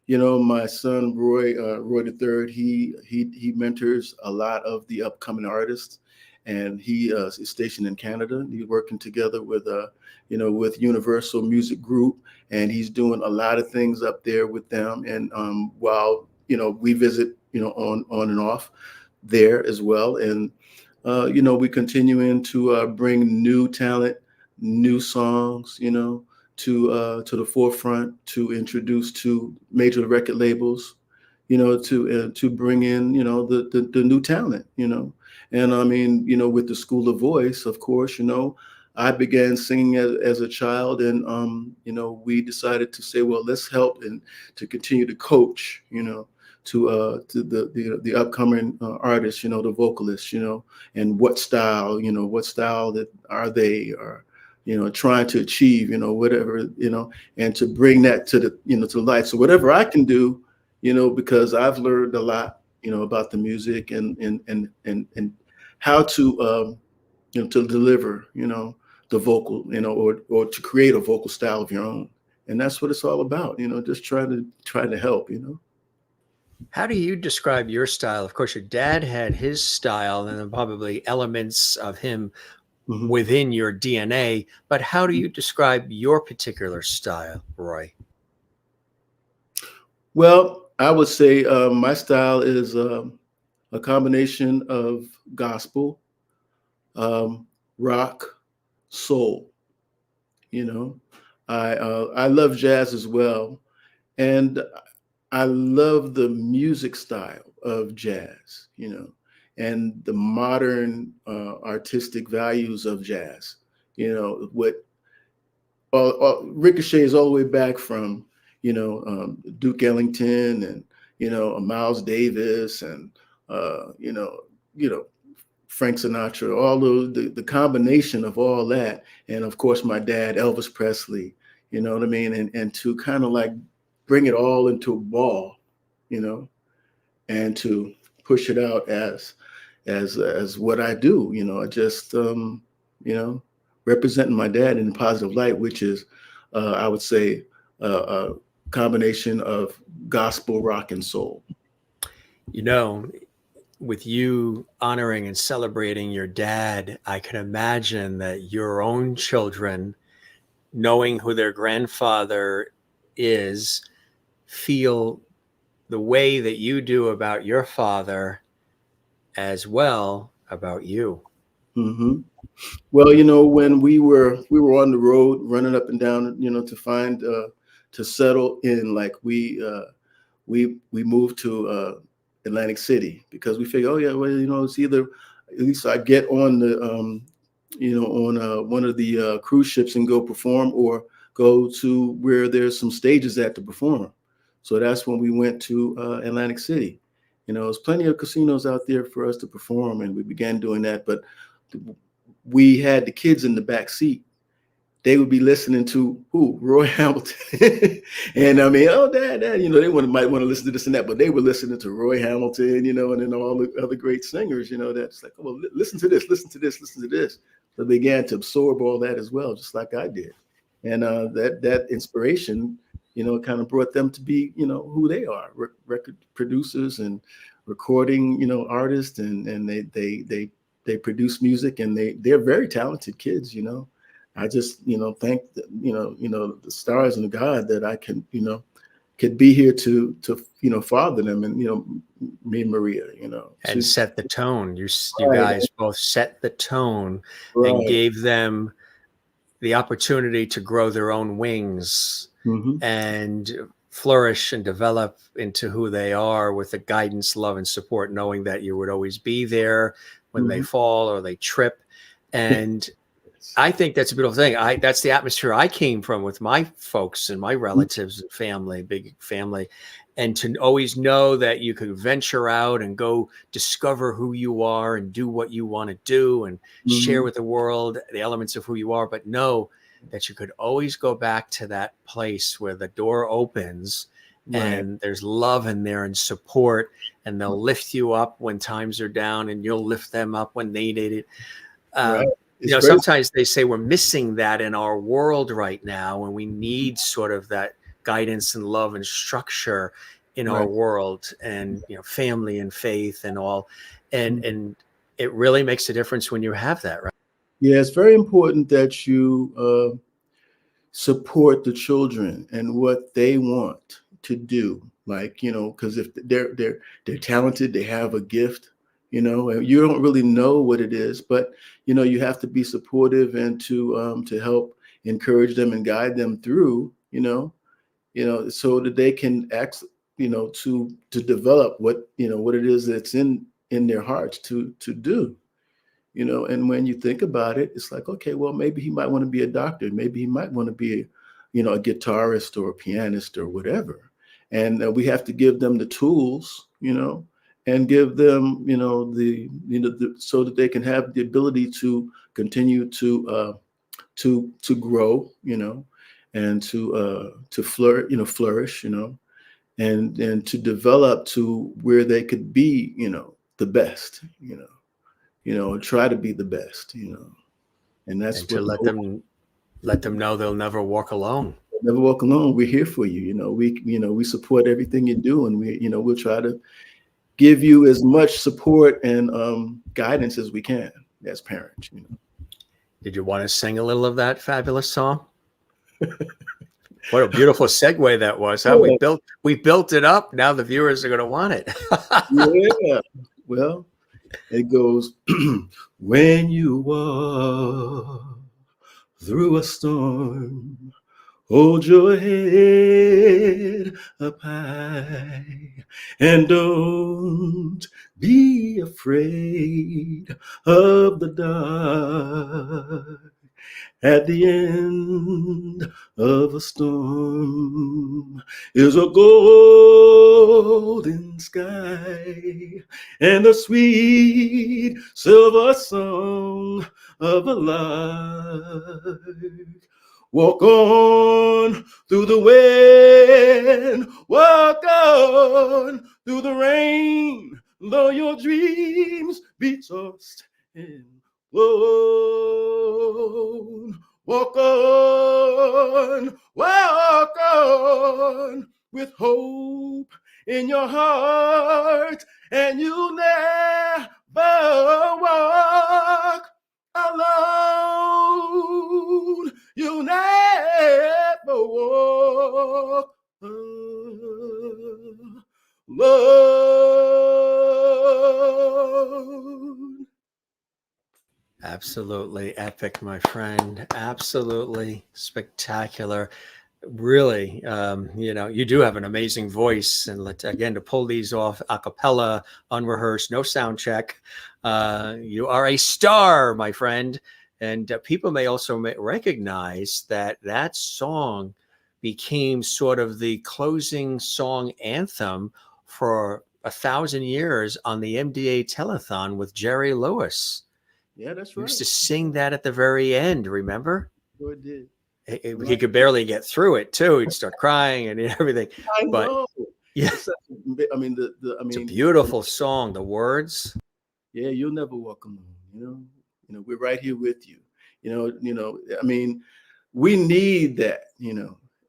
my son Roy III, he mentors a lot of the upcoming artists, and he is stationed in Canada. He's working together with with Universal Music Group, and he's doing a lot of things up there with them. And while we visit on and off there as well, and we continuing to bring new talent, new songs, to the forefront, to introduce to major record labels, to bring in, the new talent, And I mean, with the School of Voice, of course, I began singing as a child, and we decided to say, well, let's help and to continue to coach, to the upcoming artists, the vocalists, and what style that are they, or trying to achieve, whatever, and to bring that to the to life. So whatever I can do, because I've learned a lot, about the music and how to to deliver, the vocal, or to create a vocal style of your own. And that's what it's all about, just trying to help, How do you describe your style? Of course, your dad had his style, and then probably elements of him Mhm. within your DNA. But how do you describe your particular style, Roy? Well, I would say my style is a combination of gospel, um, rock, soul. You know, I love jazz as well, and I love the music style of jazz. And the modern artistic values of jazz. What ricochets all the way back from Duke Ellington and Miles Davis and you know Frank Sinatra, all the combination of all that, and of course my dad Elvis Presley, you know what I mean, and to kind of like bring it all into a ball, you know, and to push it out as what I do, I just you know representing my dad in a positive light, which is I would say a combination of gospel, rock, and soul. You know, with you honoring and celebrating your dad, I can imagine that your own children, knowing who their grandfather is, feel the way that you do about your father as well about you. Hmm. Well, when we were on the road running up and down, to find to settle in, like we moved to Atlantic City because we figured, oh yeah, well, it's either at least I get on the on one of the cruise ships and go perform, or go to where there's some stages at to perform. So that's when we went to Atlantic City. There's plenty of casinos out there for us to perform, and we began doing that. But we had the kids in the back seat. They would be listening to who? Roy Hamilton. And I mean, oh, dad, they might want to listen to this and that, but they were listening to Roy Hamilton, and then all the other great singers, that's like, oh, well, listen to this, listen to this, listen to this. So they began to absorb all that as well, just like I did. And that inspiration, kind of brought them to be, who they are, record producers and recording, artists, and they produce music, and they're very talented kids, I just, thank the stars and the God that I can, could be here to father them, and me and Maria, And set the tone. You Right. guys both set the tone and Right. gave them the opportunity to grow their own wings Mhm. and flourish and develop into who they are with the guidance, love, and support, knowing that you would always be there when they Mhm. fall or they trip. And I think that's a beautiful thing. That's the atmosphere I came from with my folks and my relatives and family, big family. And to always know that you could venture out and go discover who you are and do what you want to do and share Mhm. with the world the elements of who you are, but know that you could always go back to that place where the door opens Right. and there's love in there and support, and they'll lift you up when times are down, and you'll lift them up when they need it. Right. It's very Sometimes they say we're missing that in our world right now, and we need sort of that guidance and love and structure in our right. world, and family and faith and all, Mhm. and it really makes a difference when you have that, right? Yeah, it's very important that you support the children and what they want to do, like, because if they're talented, they have a gift, and you don't really know what it is, but you have to be supportive and to help encourage them and guide them through, so that they can act, to develop what it is that's in their hearts to do. And when you think about it, it's like, okay, well, maybe he might want to be a doctor. Maybe he might want to be, a guitarist or a pianist or whatever. And we have to give them the tools, and give them, so that they can have the ability to continue to grow, and to flourish, and to develop to where they could be, the best, try to be the best, and that's and to let them know they'll never walk alone. Never walk alone. We're here for you. We support everything you do, and we'll try to give you as much support and guidance as we can as parents. Did you want to sing a little of that fabulous song? What a beautiful segue that was. Huh? We built it up. Now the viewers are going to want it. Yeah. Well, it goes, when you walk through a storm, hold your head up high and don't be afraid of the dark. At the end of a storm is a golden sky and the sweet silver song of a lark. Walk on through the wind, walk on through the rain, though your dreams be tossed and blown. Walk on with hope in your heart, and you'll never walk alone. You'll never walk alone. Absolutely epic, my friend. Absolutely spectacular. Really, you do have an amazing voice, and to pull these off a cappella, unrehearsed, no sound check. You are a star, my friend. And people may also recognize that song became sort of the closing song anthem for 1,000 years on the MDA telethon with Jerry Lewis. Yeah, that's He right. used to sing that at the very end, remember? Sure did. He could barely get through it too. He'd start crying and everything. I know. Yeah, it's a beautiful song. The words. Yeah, you'll never walk alone. We're right here with you. We need that.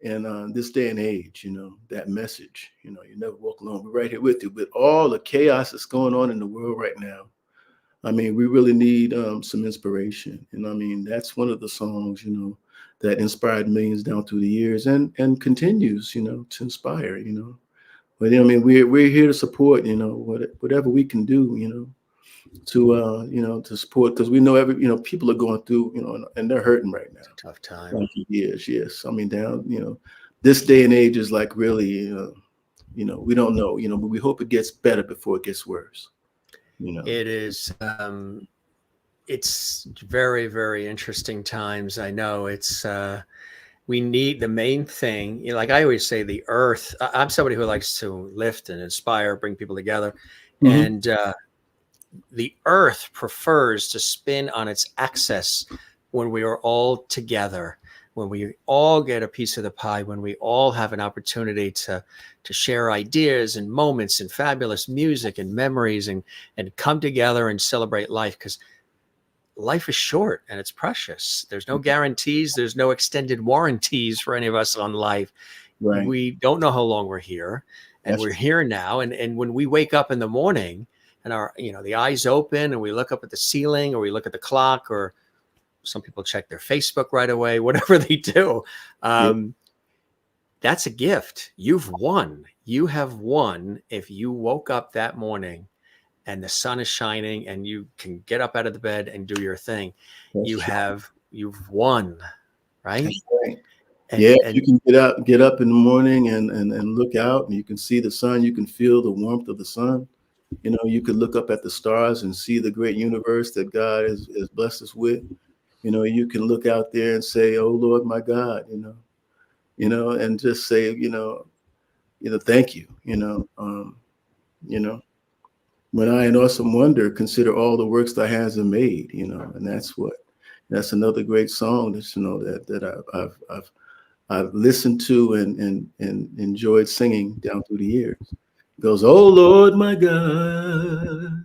In this day and age, that message. You never walk alone. We're right here with you. With all the chaos that's going on in the world right now, we really need some inspiration. And that's one of the songs, that inspired millions down through the years and continues, to inspire, But we're here to support, whatever we can do, to support, because we know people are going through, and they're hurting right now. Tough time. Years, yes. This day and age is like really, we don't know, but we hope it gets better before it gets worse. It is. It's very, very interesting times. I know it's. We need the main thing. Like I always say, the earth. I'm somebody who likes to lift and inspire, bring people together, and the earth prefers to spin on its axis when we are all together, when we all get a piece of the pie, when we all have an opportunity to share ideas and moments and fabulous music and memories and come together and celebrate life, because life is short and it's precious. There's no guarantees. There's no extended warranties for any of us on life. Right. We don't know how long we're here, and we're here now. And when we wake up in the morning and our, the eyes open and we look up at the ceiling, or we look at the clock, or some people check their Facebook right away, whatever they do. That's a gift. You've won. You have won if you woke up that morning and the sun is shining and you can get up out of the bed and do your thing. You've won. right? That's right. And, Yeah, and you can get up in the morning and look out, and you can see the sun. You can feel the warmth of the sun. You know, you could look up at the stars and see the great universe that God has blessed us with. You know, you can look out there and say, "Oh Lord, my God," and just say, thank you. You know, when I in awesome wonder consider all the works thy hands have made. And that's another great song that I've listened to and enjoyed singing down through the years. It goes, "Oh Lord, my God,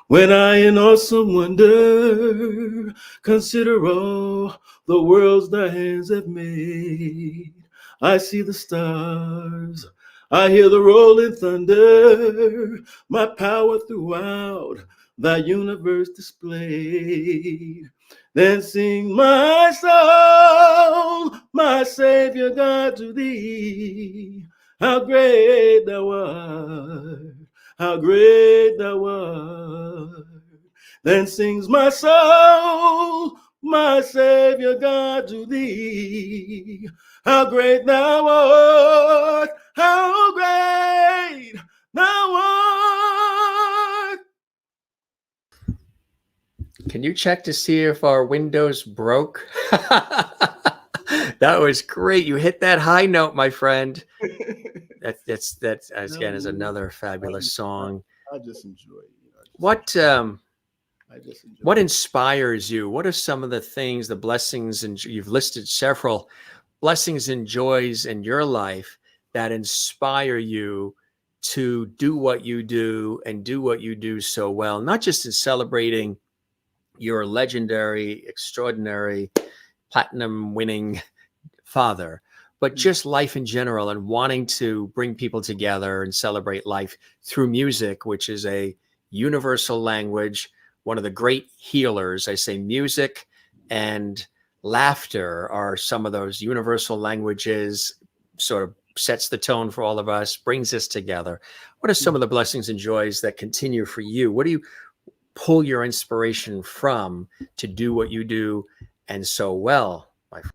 when I in awesome wonder consider all the worlds thy hands have made, I see the stars, I hear the rolling thunder, my power throughout thy universe displayed. Then sing my soul, my Savior God, to thee. How great thou art, how great thou art. Then sings my soul, my Savior God, to thee. How great thou art, how great thou art." can you check to see if our windows broke? That was great. You hit that high note, my friend. That's again is another fabulous song. I just enjoy it. What I just enjoy what it. inspires you? What are some of the things, the blessings, and you've listed several blessings and joys in your life that inspire you to do what you do and do what you do so well, not just in celebrating your legendary, extraordinary, platinum winning father, but just life in general and wanting to bring people together and celebrate life through music, which is a universal language, one of the great healers. I say music and laughter are some of those universal languages, sort of sets the tone for all of us, brings us together. What are some of the blessings and joys that continue for you? What do you pull your inspiration from to do what you do and so well, my friend?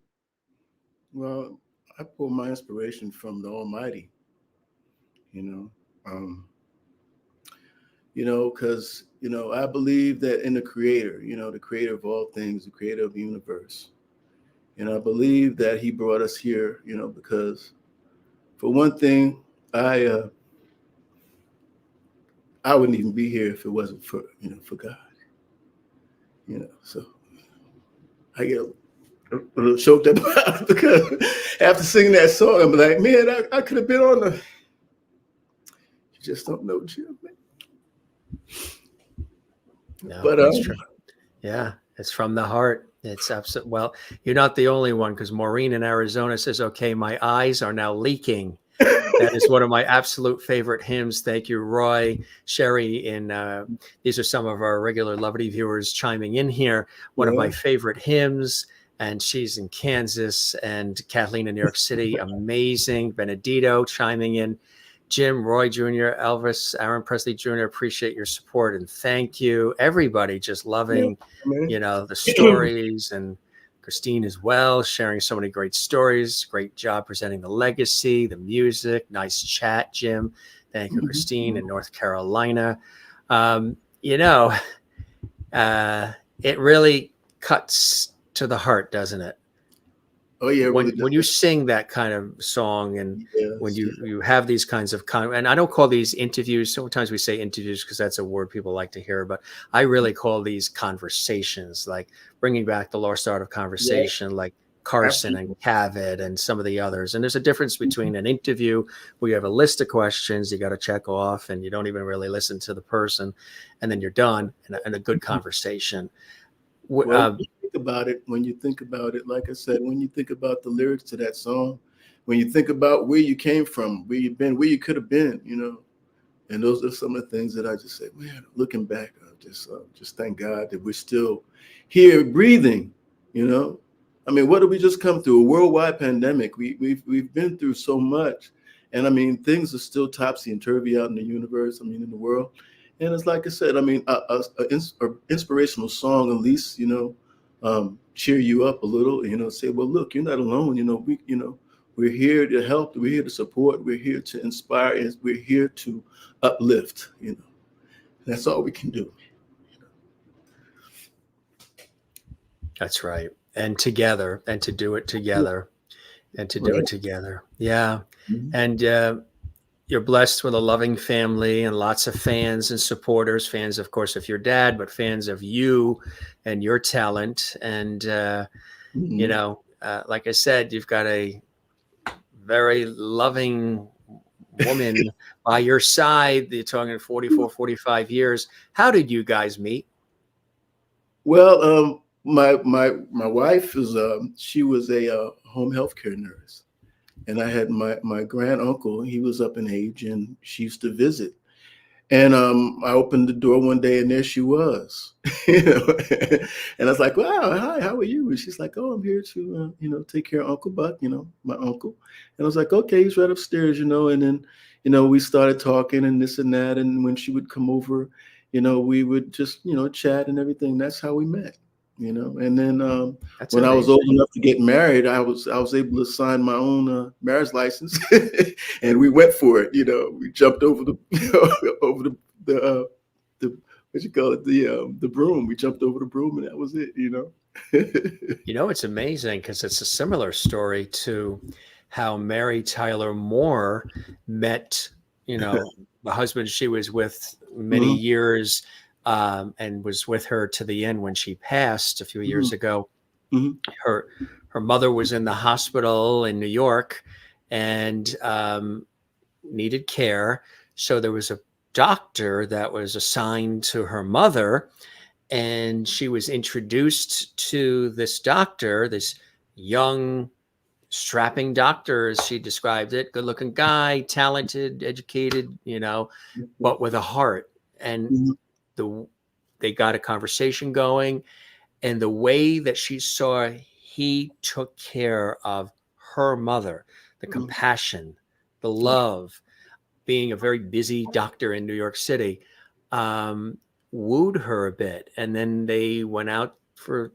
Well, I pull my inspiration from the Almighty, you know, um, because I believe that in the Creator, the Creator of all things, the Creator of the universe, and I believe that He brought us here, because for one thing, I wouldn't even be here if it wasn't for God, So I get a little choked up about it because after singing that song, I'm like, man, I could have been on the. You just don't know, Jim, man. No, But that's true. Yeah, it's from the heart. It's absolutely, well, you're not the only one, because Maureen in Arizona says, okay, my eyes are now leaking. That is one of my absolute favorite hymns. Thank you, Roy, Sherry. These are some of our regular Lovity viewers chiming in here. One of my favorite hymns, and she's in Kansas, and Kathleen in New York City. Amazing. Benedito chiming in. Jim, Roy Jr., Elvis, Aaron Presley Jr., appreciate your support and thank you. Everybody just loving, the stories, and Christine as well, sharing so many great stories. Great job presenting the legacy, the music. Nice chat, Jim. Thank you, Christine in North Carolina. It really cuts to the heart, doesn't it? Oh yeah, when, really when you sing that kind of song, and when yes. you have these kinds of and I don't call these interviews. Sometimes we say interviews because that's a word people like to hear, but I really call these conversations, like bringing back the lost art of conversation, like Carson and Cavett and some of the others. And there's a difference between an interview where you have a list of questions you got to check off and you don't even really listen to the person, and then you're done, and a good conversation. Well, when you think about it, like I said, when you think about the lyrics to that song, when you think about where you came from, where you've been, where you could have been, and those are some of the things that I just say, man, looking back, just thank God that we're still here breathing, I mean, what did we just come through? A worldwide pandemic. We've been through so much. And I mean, things are still topsy and turvy out in the universe, in the world. And it's like I said, I mean, an inspirational song, at least, cheer you up a little, say, well, look, you're not alone. We're here to help. We're here to support. We're here to inspire. And we're here to uplift. That's all we can do. That's right. And together, and to do it together, and to do Right. it together. Yeah. Mhm. And you're blessed with a loving family and lots of fans and supporters, fans, of course, of your dad, but fans of you and your talent. And, Mhm. like I said, you've got a very loving woman by your side. You're talking 44, 45 years. How did you guys meet? Well, my wife is she was a home health care nurse, and I had my grand uncle. He was up in age, and she used to visit. And I opened the door one day, and there she was. And I was like, "Wow, hi, how are you?" And she's like, "Oh, I'm here to take care of Uncle Buck, my uncle." And I was like, "Okay, he's right upstairs, And then we started talking and this and that. And when she would come over, we would just chat and everything. That's how we met. And then That's when I was amazing. old enough to get married, I was able to sign my own marriage license, and we went for it. We jumped over the over the what you call it, the broom. We jumped over the broom, and that was it. It's amazing because it's a similar story to how Mary Tyler Moore met, the husband she was with many Mhm, years, and was with her to the end when she passed a few years mhm, ago. mhm, Her mother was in the hospital in New York and needed care. So there was a doctor that was assigned to her mother, and she was introduced to this doctor, this young, strapping doctor, as she described it, good looking guy, talented, educated, but with a heart. And mhm, the they got a conversation going, and the way that she saw he took care of her mother, the mhm. compassion, the Right, love, being a very busy doctor in New York City, um, wooed her a bit. And then they went out for,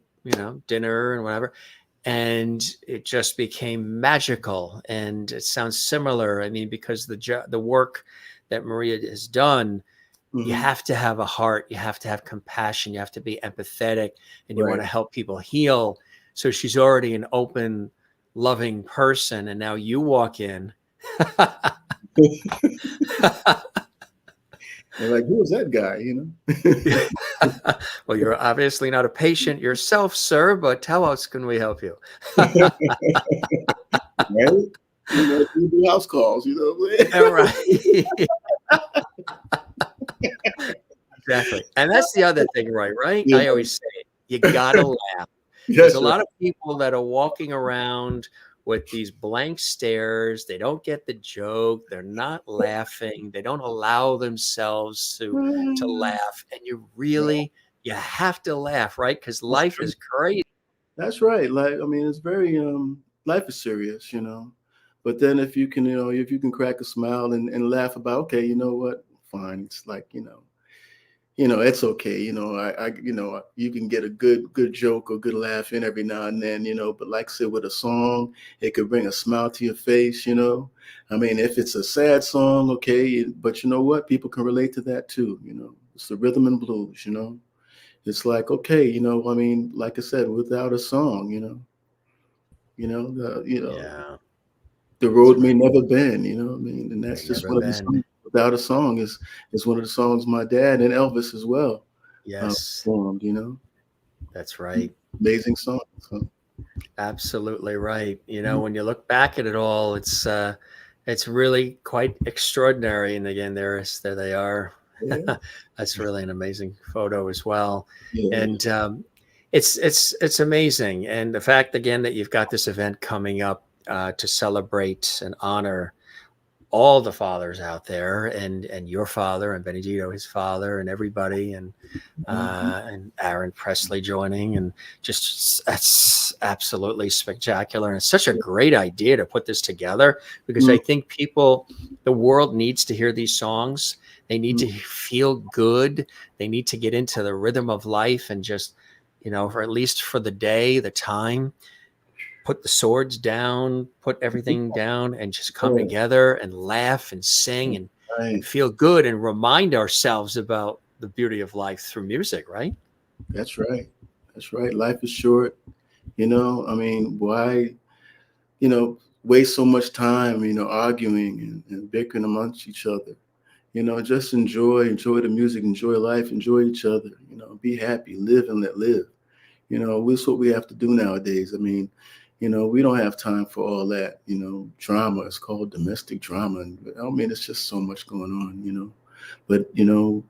dinner and whatever. And it just became magical. And it sounds similar. I mean, because the work that Maria has done, you mhm, have to have a heart, you have to have compassion, you have to be empathetic, and you want right. to help people heal. So she's already an open, loving person. And now you walk in. They're like, "Who was that guy?" Well, you're obviously not a patient yourself, sir, but how else can we help you? Right? We do house calls. You know what All I'm right. Exactly. And that's the other thing, Roy, right? I saying? always say it. You gotta laugh. There's a That's right. lot of people that are walking around with these blank stares. They don't get the joke. They're not laughing. They don't allow themselves to laugh. And you have to laugh, right? Because That's life true. is crazy. That's right. Like, I mean, it's very life is serious. But then if you can, if you can crack a smile and laugh about, okay, you know what? Fine. It's like, it's okay. You can get a good joke or good laugh in every now and then. But like I said, with a song, it could bring a smile to your face. I mean, if it's a sad song, okay, but you know what? People can relate to that too. It's the rhythm and blues. It's like, okay, I mean, like I said, without a song, the Yeah. the It's road may never bend, I mean, and that's may just never one of the bend. songs. Without a song is one of the songs my dad and Elvis as well Yes, performed. that's right. Amazing song. So, Absolutely right. mhm, When you look back at it all, it's really quite extraordinary. And again, there they are. yeah, That's really an amazing photo as well. yeah. And it's amazing. And the fact again that you've got this event coming up to celebrate and honor all the fathers out there, and your father and Benedito, his father, and everybody, Mhm, and Aaron Presley joining, and just that's absolutely spectacular. And it's such a great idea to put this together because mhm, I think the world needs to hear these songs. They need mhm, to feel good. They need to get into the rhythm of life and just, you know, or at least for the day, the time, put the swords down, put everything down, and just come Right. together and laugh and sing and Right. feel good and remind ourselves about the beauty of life through music, right? That's right. That's right. Life is short. You know, I mean, why, you know, waste so much time, you know, arguing and bickering amongst each other? You know, just enjoy the music, enjoy life, enjoy each other, you know, be happy, live and let live. You know, that's what we have to do nowadays. I mean, you know, we don't have time for all that, you know, drama. It's called domestic drama. And I mean, it's just so much going on, you know. But, you know,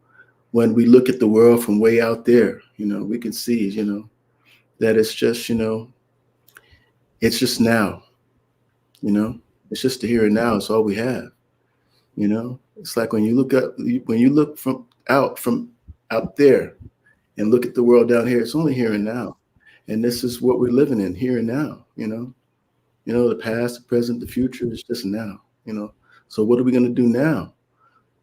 when we look at the world from way out there, you know, we can see, you know, that it's just, you know, it's just now, you know, it's just the here and now. It's all we have, you know. It's like when you look up, when you look from out there and look at the world down here, it's only here and now. And this is what we're living in here and now, you know. You know, the past, the present, the future is just now, you know. So what are we going to do now?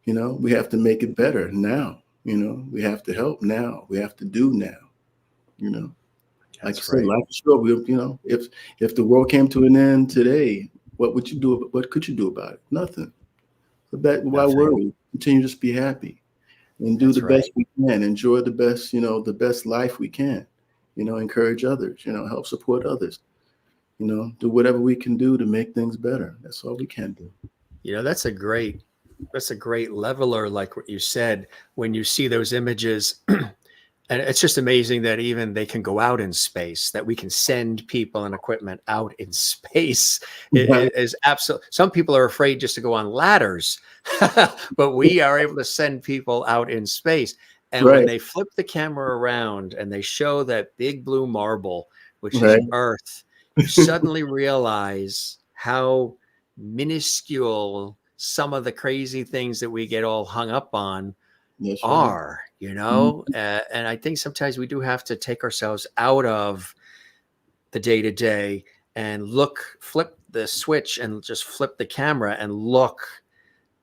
You know, we have to make it better now. You know, we have to help now. We have to do now. You know, like you That's said, right. life is short. We, you know, if the world came to an end today, what would you do? What could you do about it? Nothing. But why Nothing. worry? Continue to just be happy and do That's the right. best we can. Enjoy the best, you know, the best life we can. You know, encourage others. You know, help support others. You know, do whatever we can do to make things better. That's all we can do. You know, that's a great leveler, like what you said, when you see those images. And it's just amazing that even they can go out in space, that we can send people and equipment out in space. Right. It is absolute. Some people are afraid just to go on ladders, but we are able to send people out in space. And when Right. they flip the camera around and they show that big blue marble, which is Right. Earth, you suddenly realize how minuscule some of the crazy things that we get all hung up on That's right. are, Mhm. and I think sometimes we do have to take ourselves out of the day to day and flip the switch and just flip the camera and look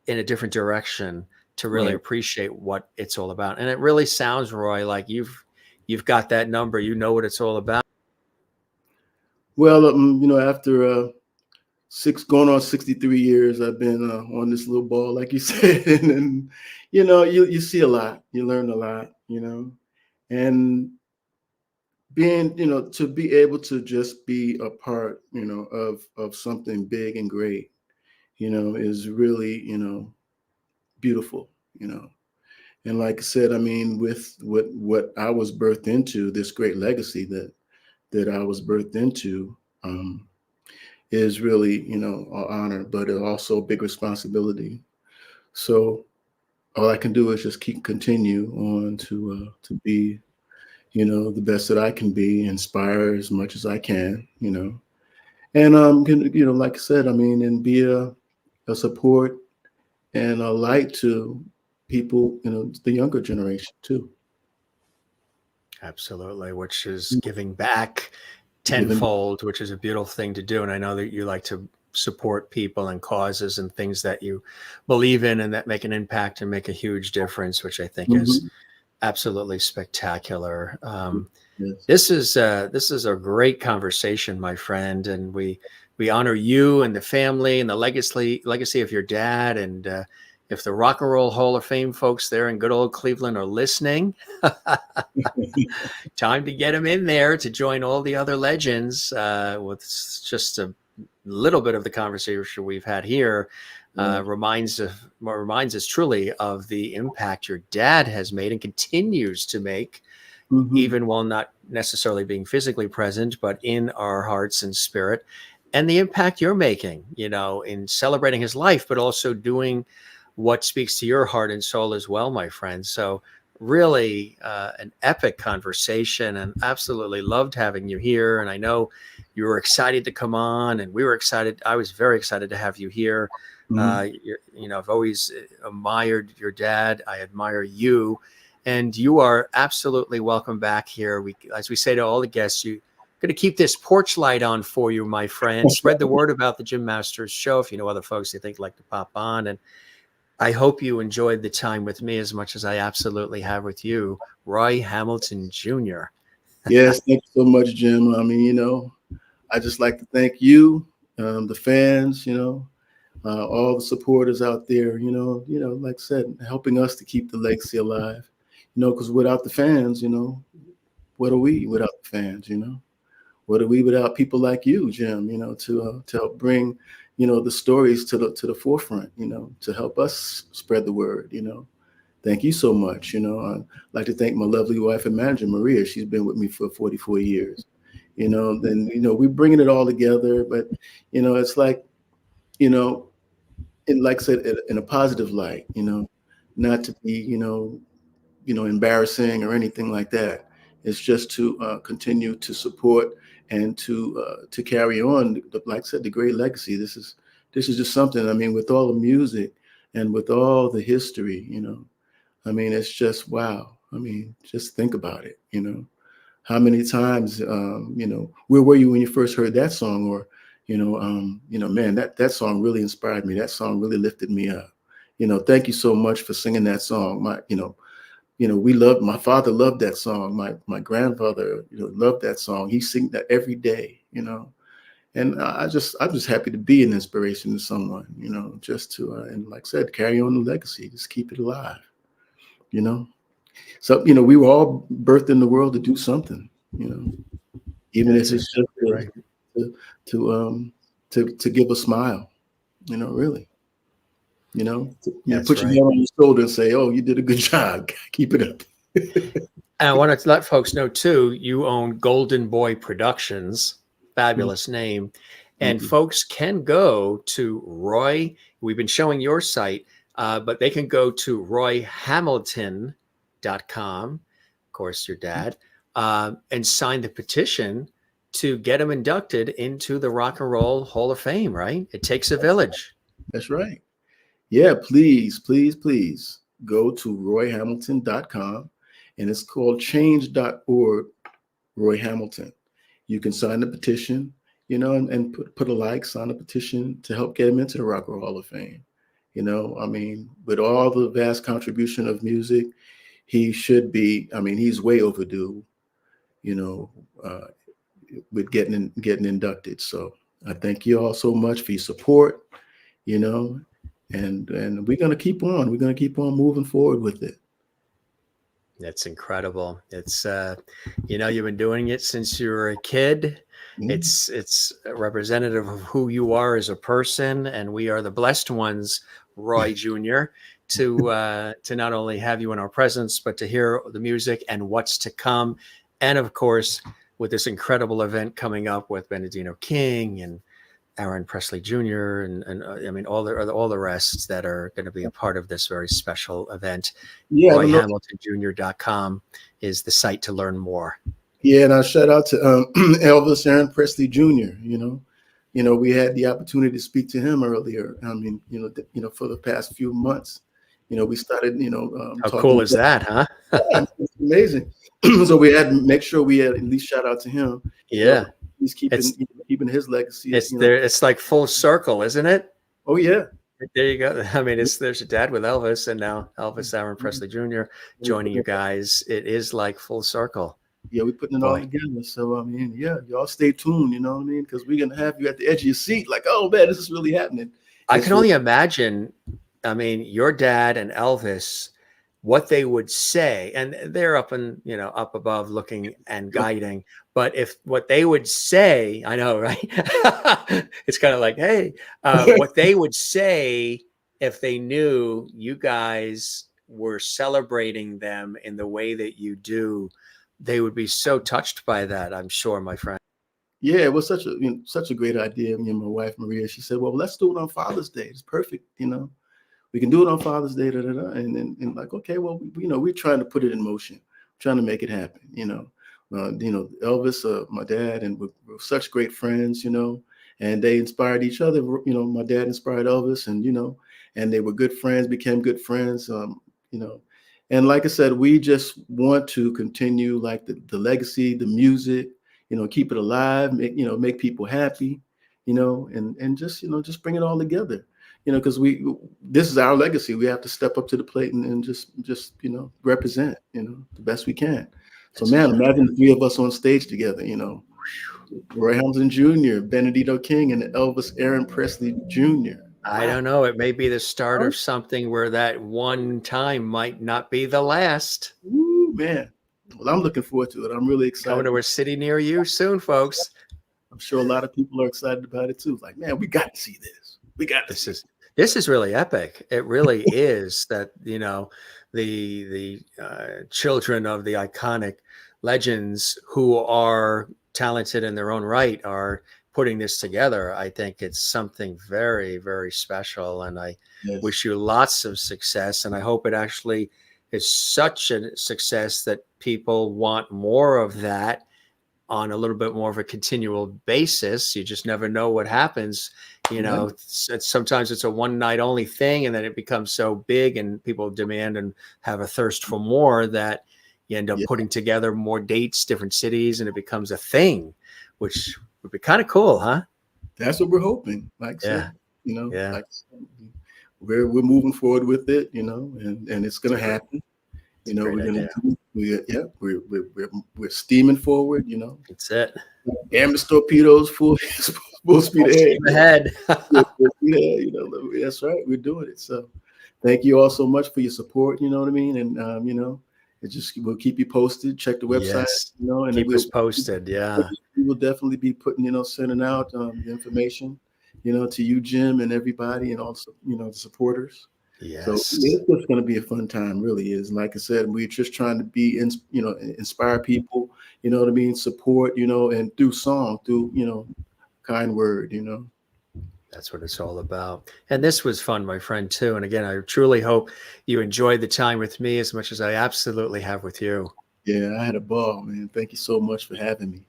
in a different direction to really Right. appreciate what it's all about. And it really sounds, Roy, like you've got that number, you know what it's all about. Well, you know, after going on 63 years, I've been on this little ball, like you said, and you know, you see a lot, you learn a lot, you know, and being, you know, to be able to just be a part, you know, of something big and great, you know, is really, you know, beautiful, you know. And like I said, I mean, with what I was birthed into, this great legacy that I was birthed into, is really, you know, an honor, but it's also a big responsibility. So all I can do is just continue on to be, you know, the best that I can be, inspire as much as I can, you know, and you know, like I said, I mean, and be a support and a light to people, you know, the younger generation too. Absolutely, which is giving back Given, tenfold, which is a beautiful thing to do. And I know that you like to support people and causes and things that you believe in and that make an impact and make a huge difference, which I think is mhm, absolutely spectacular. yes. This is a great conversation, my friend, and we honor you and the family and the legacy of your dad. And if the Rock and Roll Hall of Fame folks there in good old Cleveland are listening, time to get him in there to join all the other legends. With just a little bit of the conversation we've had here, Right. reminds us truly of the impact your dad has made and continues to make, Mhm. even while not necessarily being physically present, but in our hearts and spirit, and the impact you're making, in celebrating his life, but also doing what speaks to your heart and soul as well, my friend. So really an epic conversation, and absolutely loved having you here. And I know you were excited to come on, and we were excited. I was very excited to have you here. Mhm. I've always admired your dad. I admire you, and you are absolutely welcome back here. As we say to all the guests, you going to keep this porch light on for you, my friend. Spread the word about the Jim Masters show if you know other folks you think like to pop on. And I hope you enjoyed the time with me as much as I absolutely have with you, Roy Hamilton Jr. Yes, thank you so much, Jim. I mean, I just like to thank you, the fans, all the supporters out there, like I said, helping us to keep the legacy alive, because without the fans, what are we without the fans, What are we without people like you, Jim, to help bring, the stories to the forefront, to help us spread the word, Thank you so much. I'd like to thank my lovely wife and manager, Maria. She's been with me for 44 years. Then, we're bringing it all together, but, it's like, and like I said, in a positive light, not to be, embarrassing or anything like that. It's just to continue to support and to carry on, like I said, the great legacy. This is just something. I mean, with all the music and with all the history, I mean, it's just wow. I mean, just think about it. How many times, where were you when you first heard that song? Or, man, that song really inspired me. That song really lifted me up. Thank you so much for singing that song. My father loved that song. My grandfather, loved that song. He sing that every day, And I'm just happy to be an inspiration to someone, just to, and like I said, carry on the legacy, just keep it alive, So, we were all birthed in the world to do something, even if it's just to give a smile, really. Put your hand on your shoulder and say, "Oh, you did a good job. Keep it up." And I want to let folks know too, you own Golden Boy Productions, fabulous name. And folks can go to Roy. We've been showing your site, but they can go to royhamilton.com, of course, your dad, and sign the petition to get him inducted into the Rock and Roll Hall of Fame, right? It takes a village. That's right. Yeah, please, please, please go to royhamilton.com, and it's called change.org, Roy Hamilton. You can sign the petition, and put a like, sign a petition to help get him into the Rock and Roll Hall of Fame. I mean, with all the vast contribution of music, he should be, I mean, he's way overdue, with getting inducted. So I thank you all so much for your support, and we're going to keep on. We're going to keep on moving forward with it. That's incredible. It's, you've been doing it since you were a kid. Mm-hmm. It's representative of who you are as a person. And we are the blessed ones, Roy Jr., to not only have you in our presence, but to hear the music and what's to come. And of course, with this incredible event coming up with Benedino King and Aaron Presley Jr. and I mean all the rest that are going to be a part of this very special event. Yeah, RoyHamiltonJr.com is the site to learn more. Yeah, and I shout out to Elvis, Aaron Presley Jr. We had the opportunity to speak to him earlier. I mean, for the past few months, we started, how cool is that, huh? Yeah, it's amazing. So we had to make sure we had at least shout out to him. Yeah. He's keeping his legacy. It's like full circle, isn't it? Oh yeah. There you go. I mean, there's your dad with Elvis, and now Elvis, Aaron Presley Jr. joining you guys. It is like full circle. Yeah, we're putting it all together. So I mean, yeah, y'all stay tuned. You know what I mean? Because we're gonna have you at the edge of your seat, like, oh man, this is really happening. I can only imagine. I mean, your dad and Elvis, what they would say, and they're up above looking and guiding. But if what they would say, I know, right? It's kind of like, hey, what they would say if they knew you guys were celebrating them in the way that you do, they would be so touched by that, I'm sure, my friend. Yeah, it was such a great idea. Me and my wife, Maria, she said, well, let's do it on Father's Day. It's perfect, We can do it on Father's Day, and like, okay, well, we're trying to put it in motion, trying to make it happen, Elvis, my dad, and we're such great friends, and they inspired each other. My dad inspired Elvis, and they were good friends, became good friends, and like I said, we just want to continue like the legacy, the music, keep it alive, make people happy, and just bring it all together. Because this is our legacy. We have to step up to the plate and just represent, the best we can. So, man, imagine the three of us on stage together, Roy Hamilton Jr., Benedito King, and Elvis Aaron Presley Jr. I don't know. It may be the start of something where that one time might not be the last. Ooh, man. Well, I'm looking forward to it. I'm really excited. Coming to a city near you soon, folks. I'm sure a lot of people are excited about it too. Like, man, we got to see this. This is really epic. It really is that, the children of the iconic legends who are talented in their own right are putting this together. I think it's something very, very special. And I wish you lots of success. And I hope it actually is such a success that people want more of that on a little bit more of a continual basis. You just never know what happens. Sometimes it's a one night only thing, and then it becomes so big and people demand and have a thirst for more that you end up putting together more dates, different cities, and it becomes a thing, which would be kind of cool, huh? That's what we're hoping. Like, we're moving forward with it, and it's going to happen. We're steaming forward, That's it. Amateur torpedoes, full speed ahead. That's right. We're doing it. So thank you all so much for your support. You know what I mean? And, we'll keep you posted. Check the website, and keep us posted. Yeah. We will definitely be putting, sending out the information, to you, Jim, and everybody, and also, the supporters. Yes. So it's just going to be a fun time, really is. And like I said, we're just trying to be, inspire people, support, and through song, through, kind word, That's what it's all about. And this was fun, my friend, too. And again, I truly hope you enjoyed the time with me as much as I absolutely have with you. Yeah, I had a ball, man. Thank you so much for having me.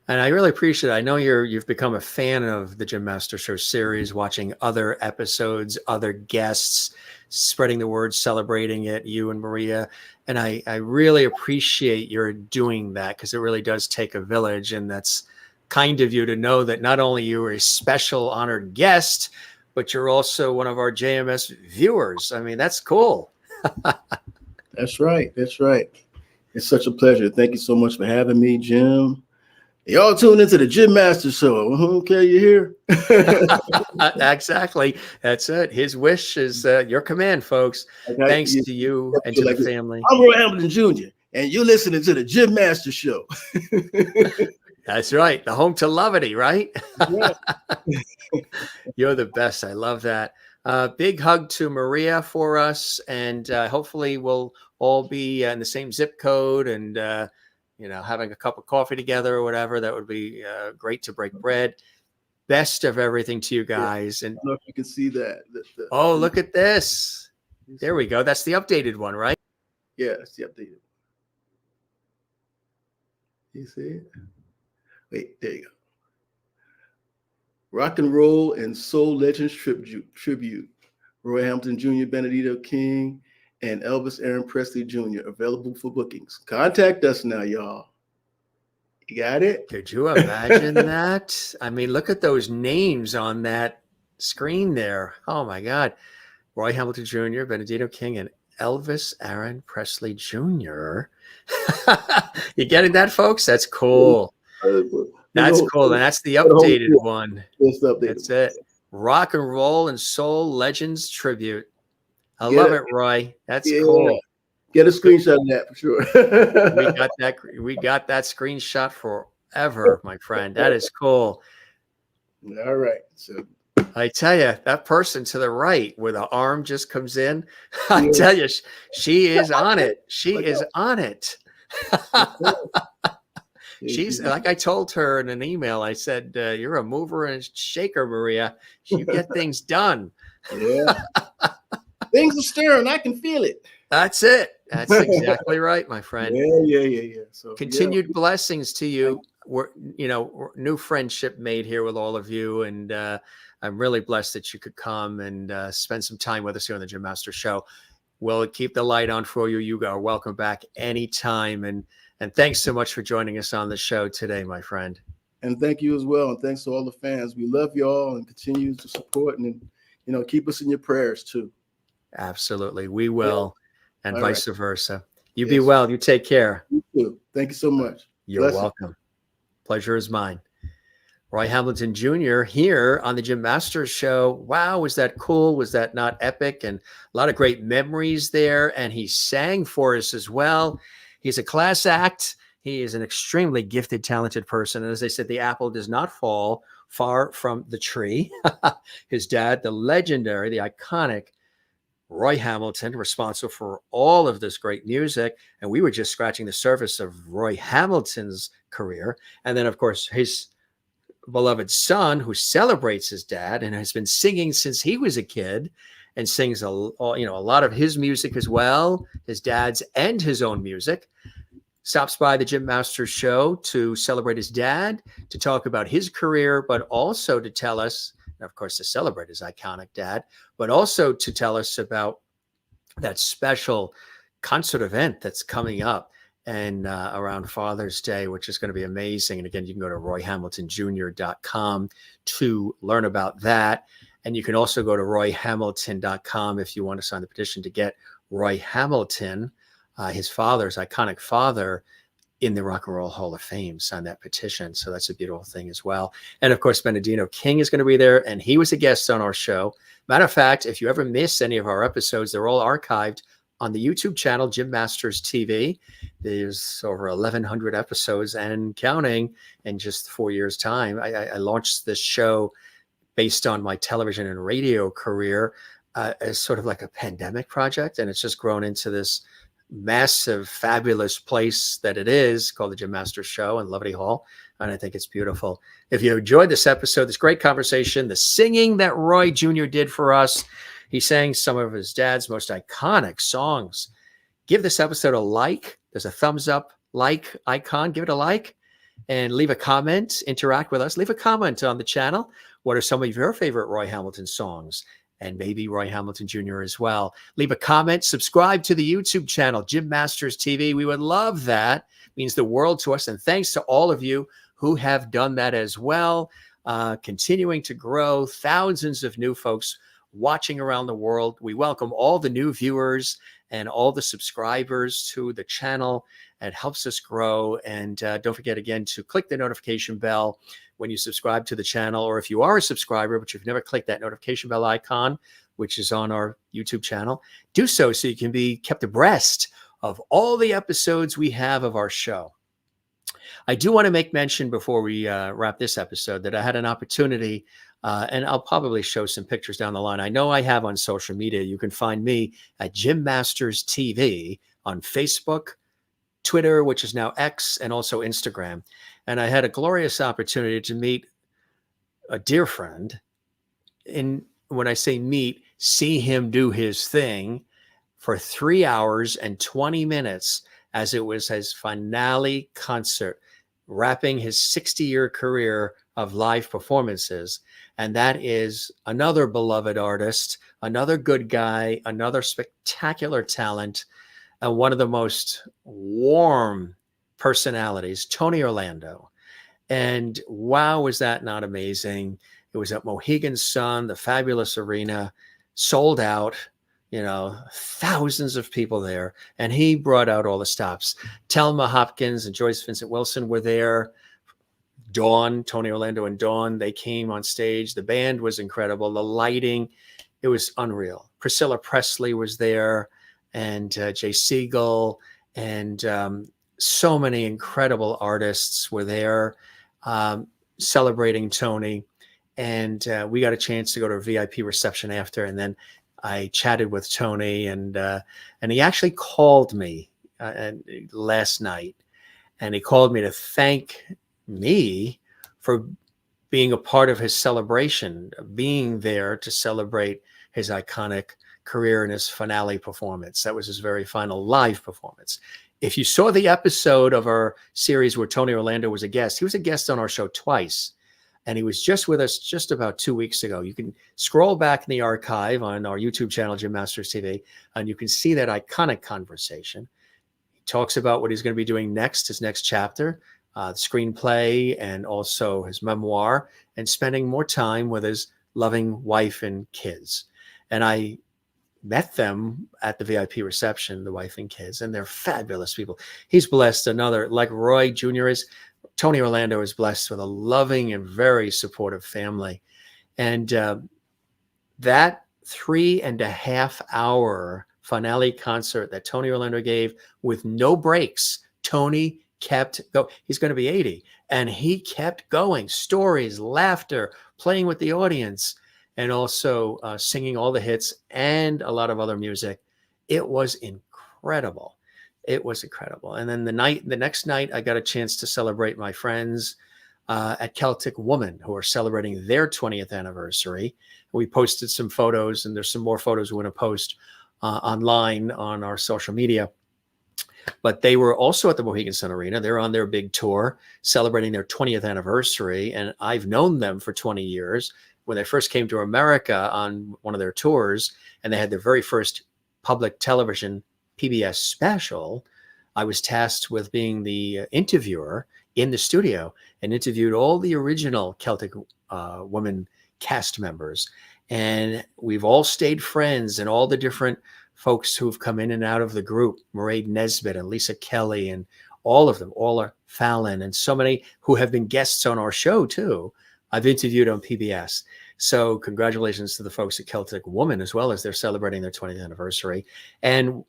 And I really appreciate it. I know you've become a fan of the Jim Master Show series, watching other episodes, other guests, spreading the word, celebrating it, you and Maria. And I really appreciate your doing that, because it really does take a village. And that's kind of you to know that not only you are a special honored guest, but you're also one of our JMS viewers. I mean, that's cool. That's right. That's right. It's such a pleasure. Thank you so much for having me, Jim. Y'all tune into the Jim Master Show. Okay, you hear? Exactly. That's it. His wish is your command, folks. Thanks to you and to the family. I'm Roy Hamilton Jr., and you're listening to the Jim Master Show. That's right. The home to levity, right? Yeah. You're the best. I love that. Big hug to Maria for us. And hopefully we'll all be in the same zip code and, having a cup of coffee together or whatever. That would be great to break bread. Best of everything to you guys. And I don't know if you can see that. Oh, look at this. There we go. That's the updated one, right? Yeah, that's the updated. You see it? Wait, there you go. Rock and Roll and Soul Legends Tribute. Roy Hamilton Jr., Benedito King, and Elvis Aaron Presley Jr. available for bookings. Contact us now, y'all. You got it? Could you imagine that? I mean, look at those names on that screen there. Oh, my God. Roy Hamilton Jr., Benedito King, and Elvis Aaron Presley Jr. You getting that, folks? That's cool. That's cool. And that's the updated one. That's it. Rock and Roll and Soul Legends Tribute. I love it, Roy. That's cool. Get a screenshot of that for sure. We got that screenshot forever, my friend. That is cool. All right. So I tell you, that person to the right where the arm just comes in, I tell you, she is on it. She is on it. She's like, I told her in an email, I said, you're a mover and shaker, Maria. You get things done. Yeah. Things are stirring. I can feel it. That's it. That's exactly right, my friend. Yeah. So continued blessings to you. We're, new friendship made here with all of you. And I'm really blessed that you could come and spend some time with us here on the Jim Master Show. We'll keep the light on for you. You are welcome back anytime. And thanks so much for joining us on the show today, my friend. And thank you as well. And thanks to all the fans. We love y'all and continue to support and, keep us in your prayers too. Absolutely. We will. And vice versa. You be well. You take care. You too. Thank you so much. You're welcome. Pleasure is mine. Roy Hamilton Jr. here on the Jim Masters Show. Wow, was that cool? Was that not epic? And a lot of great memories there. And he sang for us as well. He's a class act. He is an extremely gifted, talented person. And as I said, the apple does not fall far from the tree. His dad, the legendary, the iconic Roy Hamilton, responsible for all of this great music. And we were just scratching the surface of Roy Hamilton's career. And then, of course, his beloved son, who celebrates his dad and has been singing since he was a kid, and sings a lot of his music as well, his dad's and his own music. Stops by the Jim Masters Show to celebrate his dad, to talk about his career, but also to tell us, and of course, to celebrate his iconic dad, but also to tell us about that special concert event that's coming up and around Father's Day, which is going to be amazing. And again, you can go to royhamiltonjr.com to learn about that. And you can also go to royhamilton.com if you want to sign the petition to get Roy Hamilton, his father's iconic father, in the Rock and Roll Hall of Fame. Sign that petition. So that's a beautiful thing as well. And of course, Benedino King is going to be there, and he was a guest on our show. Matter of fact, if you ever miss any of our episodes, they're all archived on the YouTube channel, Jim Masters TV. There's over 1,100 episodes and counting in just 4 years' time. I launched this show based on my television and radio career as sort of like a pandemic project, and it's just grown into this massive, fabulous place that it is, called the Jim Masters Show in Levity Hall. And I think it's beautiful. If you enjoyed this episode, this great conversation, the singing that Roy Jr. did for us, he sang some of his dad's most iconic songs. Give this episode a like. There's a thumbs up like icon. Give it a like and leave a comment. Interact with us. Leave a comment on the channel. What are some of your favorite Roy Hamilton songs? And maybe Roy Hamilton Jr. as well. Leave a comment. Subscribe to the YouTube channel, Jim Masters TV. We would love that. It means the world to us. And thanks to all of you who have done that as well. Continuing to grow. Thousands of new folks watching around the world. We welcome all the new viewers and all the subscribers to the channel. It helps us grow. And don't forget, again, to click the notification bell when you subscribe to the channel, or if you are a subscriber, but you've never clicked that notification bell icon, which is on our YouTube channel, do so you can be kept abreast of all the episodes we have of our show. I do want to make mention before we wrap this episode that I had an opportunity, and I'll probably show some pictures down the line. I know I have on social media. You can find me at Jim Masters TV on Facebook, Twitter, which is now X, and also Instagram. And I had a glorious opportunity to meet a dear friend. And when I say meet, see him do his thing for 3 hours and 20 minutes as it was his finale concert, wrapping his 60-year career of live performances. And that is another beloved artist, another good guy, another spectacular talent, and one of the most warm personalities, Tony Orlando. And wow, was that not amazing? It was at Mohegan Sun, the fabulous arena, sold out, thousands of people there. And he brought out all the stops. Thelma Hopkins and Joyce Vincent Wilson were there. Dawn, Tony Orlando and Dawn, they came on stage. The band was incredible. The lighting, it was unreal. Priscilla Presley was there, and Jay Siegel, and so many incredible artists were there celebrating Tony. And we got a chance to go to a VIP reception after. And then I chatted with Tony, and he actually called me last night. And he called me to thank me for being a part of his celebration, being there to celebrate his iconic career and his finale performance. That was his very final live performance. If you saw the episode of our series where Tony Orlando was a guest, he was a guest on our show twice. And he was just with us just about 2 weeks ago. You can scroll back in the archive on our YouTube channel, Jim Masters TV, and you can see that iconic conversation. He talks about what he's going to be doing next, his next chapter, the screenplay, and also his memoir, and spending more time with his loving wife and kids. And I met them at the VIP reception, the wife and kids, and they're fabulous people. He's blessed another, like Roy Jr. is. Tony Orlando is blessed with a loving and very supportive family. And that 3.5 hour finale concert that Tony Orlando gave with no breaks, Tony kept going. He's going to be 80, and he kept going. Stories, laughter, playing with the audience, and also singing all the hits and a lot of other music. It was incredible. It was incredible. And then the next night, I got a chance to celebrate my friends at Celtic Woman, who are celebrating their 20th anniversary. We posted some photos, and there's some more photos we want to post online on our social media. But they were also at the Mohegan Sun Arena. They're on their big tour celebrating their 20th anniversary. And I've known them for 20 years. When they first came to America on one of their tours, and they had their very first public television PBS special, I was tasked with being the interviewer in the studio and interviewed all the original Celtic Woman cast members. And we've all stayed friends, and all the different folks who've come in and out of the group, Mairead Nesbitt and Lisa Kelly, and all of them, Orla Fallon, and so many who have been guests on our show too, I've interviewed on PBS. So congratulations to the folks at Celtic Woman, as well as they're celebrating their 20th anniversary. And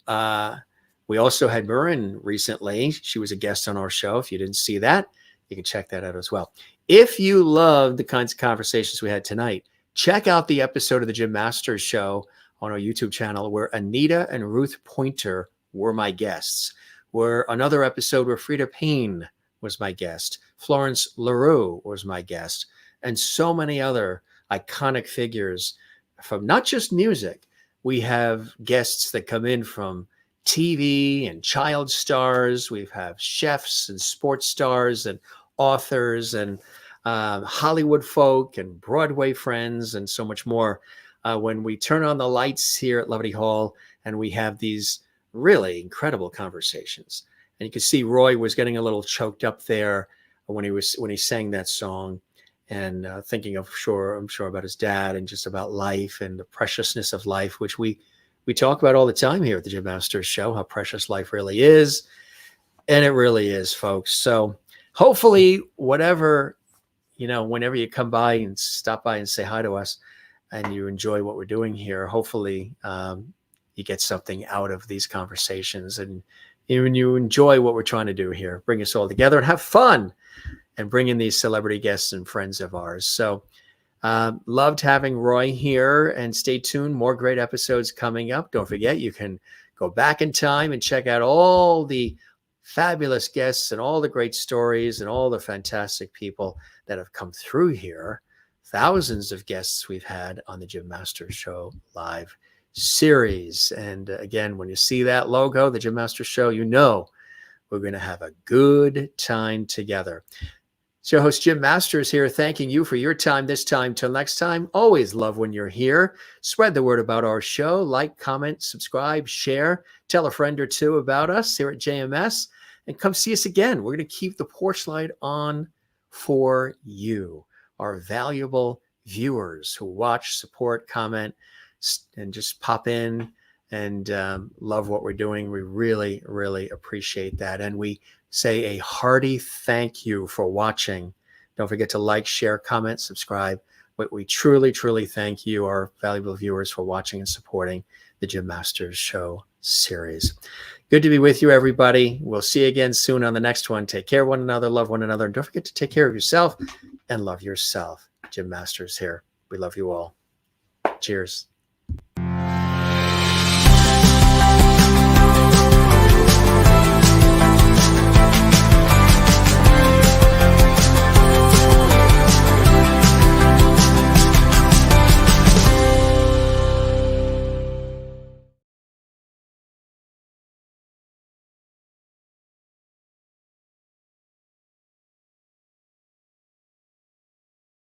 we also had Murren recently. She was a guest on our show. If you didn't see that, you can check that out as well. If you love the kinds of conversations we had tonight, check out the episode of the Jim Masters Show on our YouTube channel, where Anita and Ruth Pointer were my guests, where another episode where Frida Payne was my guest, Florence LaRue was my guest, and so many other iconic figures from not just music. We have guests that come in from TV and child stars. We have chefs and sports stars and authors and Hollywood folk and Broadway friends and so much more. When we turn on the lights here at Levity Hall, and we have these really incredible conversations. And you can see Roy was getting a little choked up there when he sang that song, and thinking of I'm sure about his dad and just about life and the preciousness of life, which we talk about all the time here at the Jim Masters Show, how precious life really is. And it really is, folks. So hopefully whenever you come by and stop by and say hi to us, and you enjoy what we're doing here, hopefully you get something out of these conversations, and even you enjoy what we're trying to do here, bring us all together and have fun and bring in these celebrity guests and friends of ours. So loved having Roy here, and stay tuned. More great episodes coming up. Don't forget, you can go back in time and check out all the fabulous guests and all the great stories and all the fantastic people that have come through here. Thousands of guests we've had on the Jim Masters Show live series. And again, when you see that logo, the Jim Masters Show, you know we're going to have a good time together. It's your host, Jim Masters, here, thanking you for your time this time. Till next time, always love when you're here. Spread the word about our show. Like, comment, subscribe, share. Tell a friend or two about us here at JMS. And come see us again. We're going to keep the porch light on for you, our valuable viewers who watch, support, comment, and just pop in and love what we're doing. We really, really appreciate that. And we say a hearty thank you for watching. Don't forget to like, share, comment, subscribe. But we truly, truly thank you, our valuable viewers, for watching and supporting the Jim Masters Show series. Good to be with you, everybody. We'll see you again soon on the next one. Take care of one another, love one another, and don't forget to take care of yourself and love yourself. Jim Masters here. We love you all. Cheers.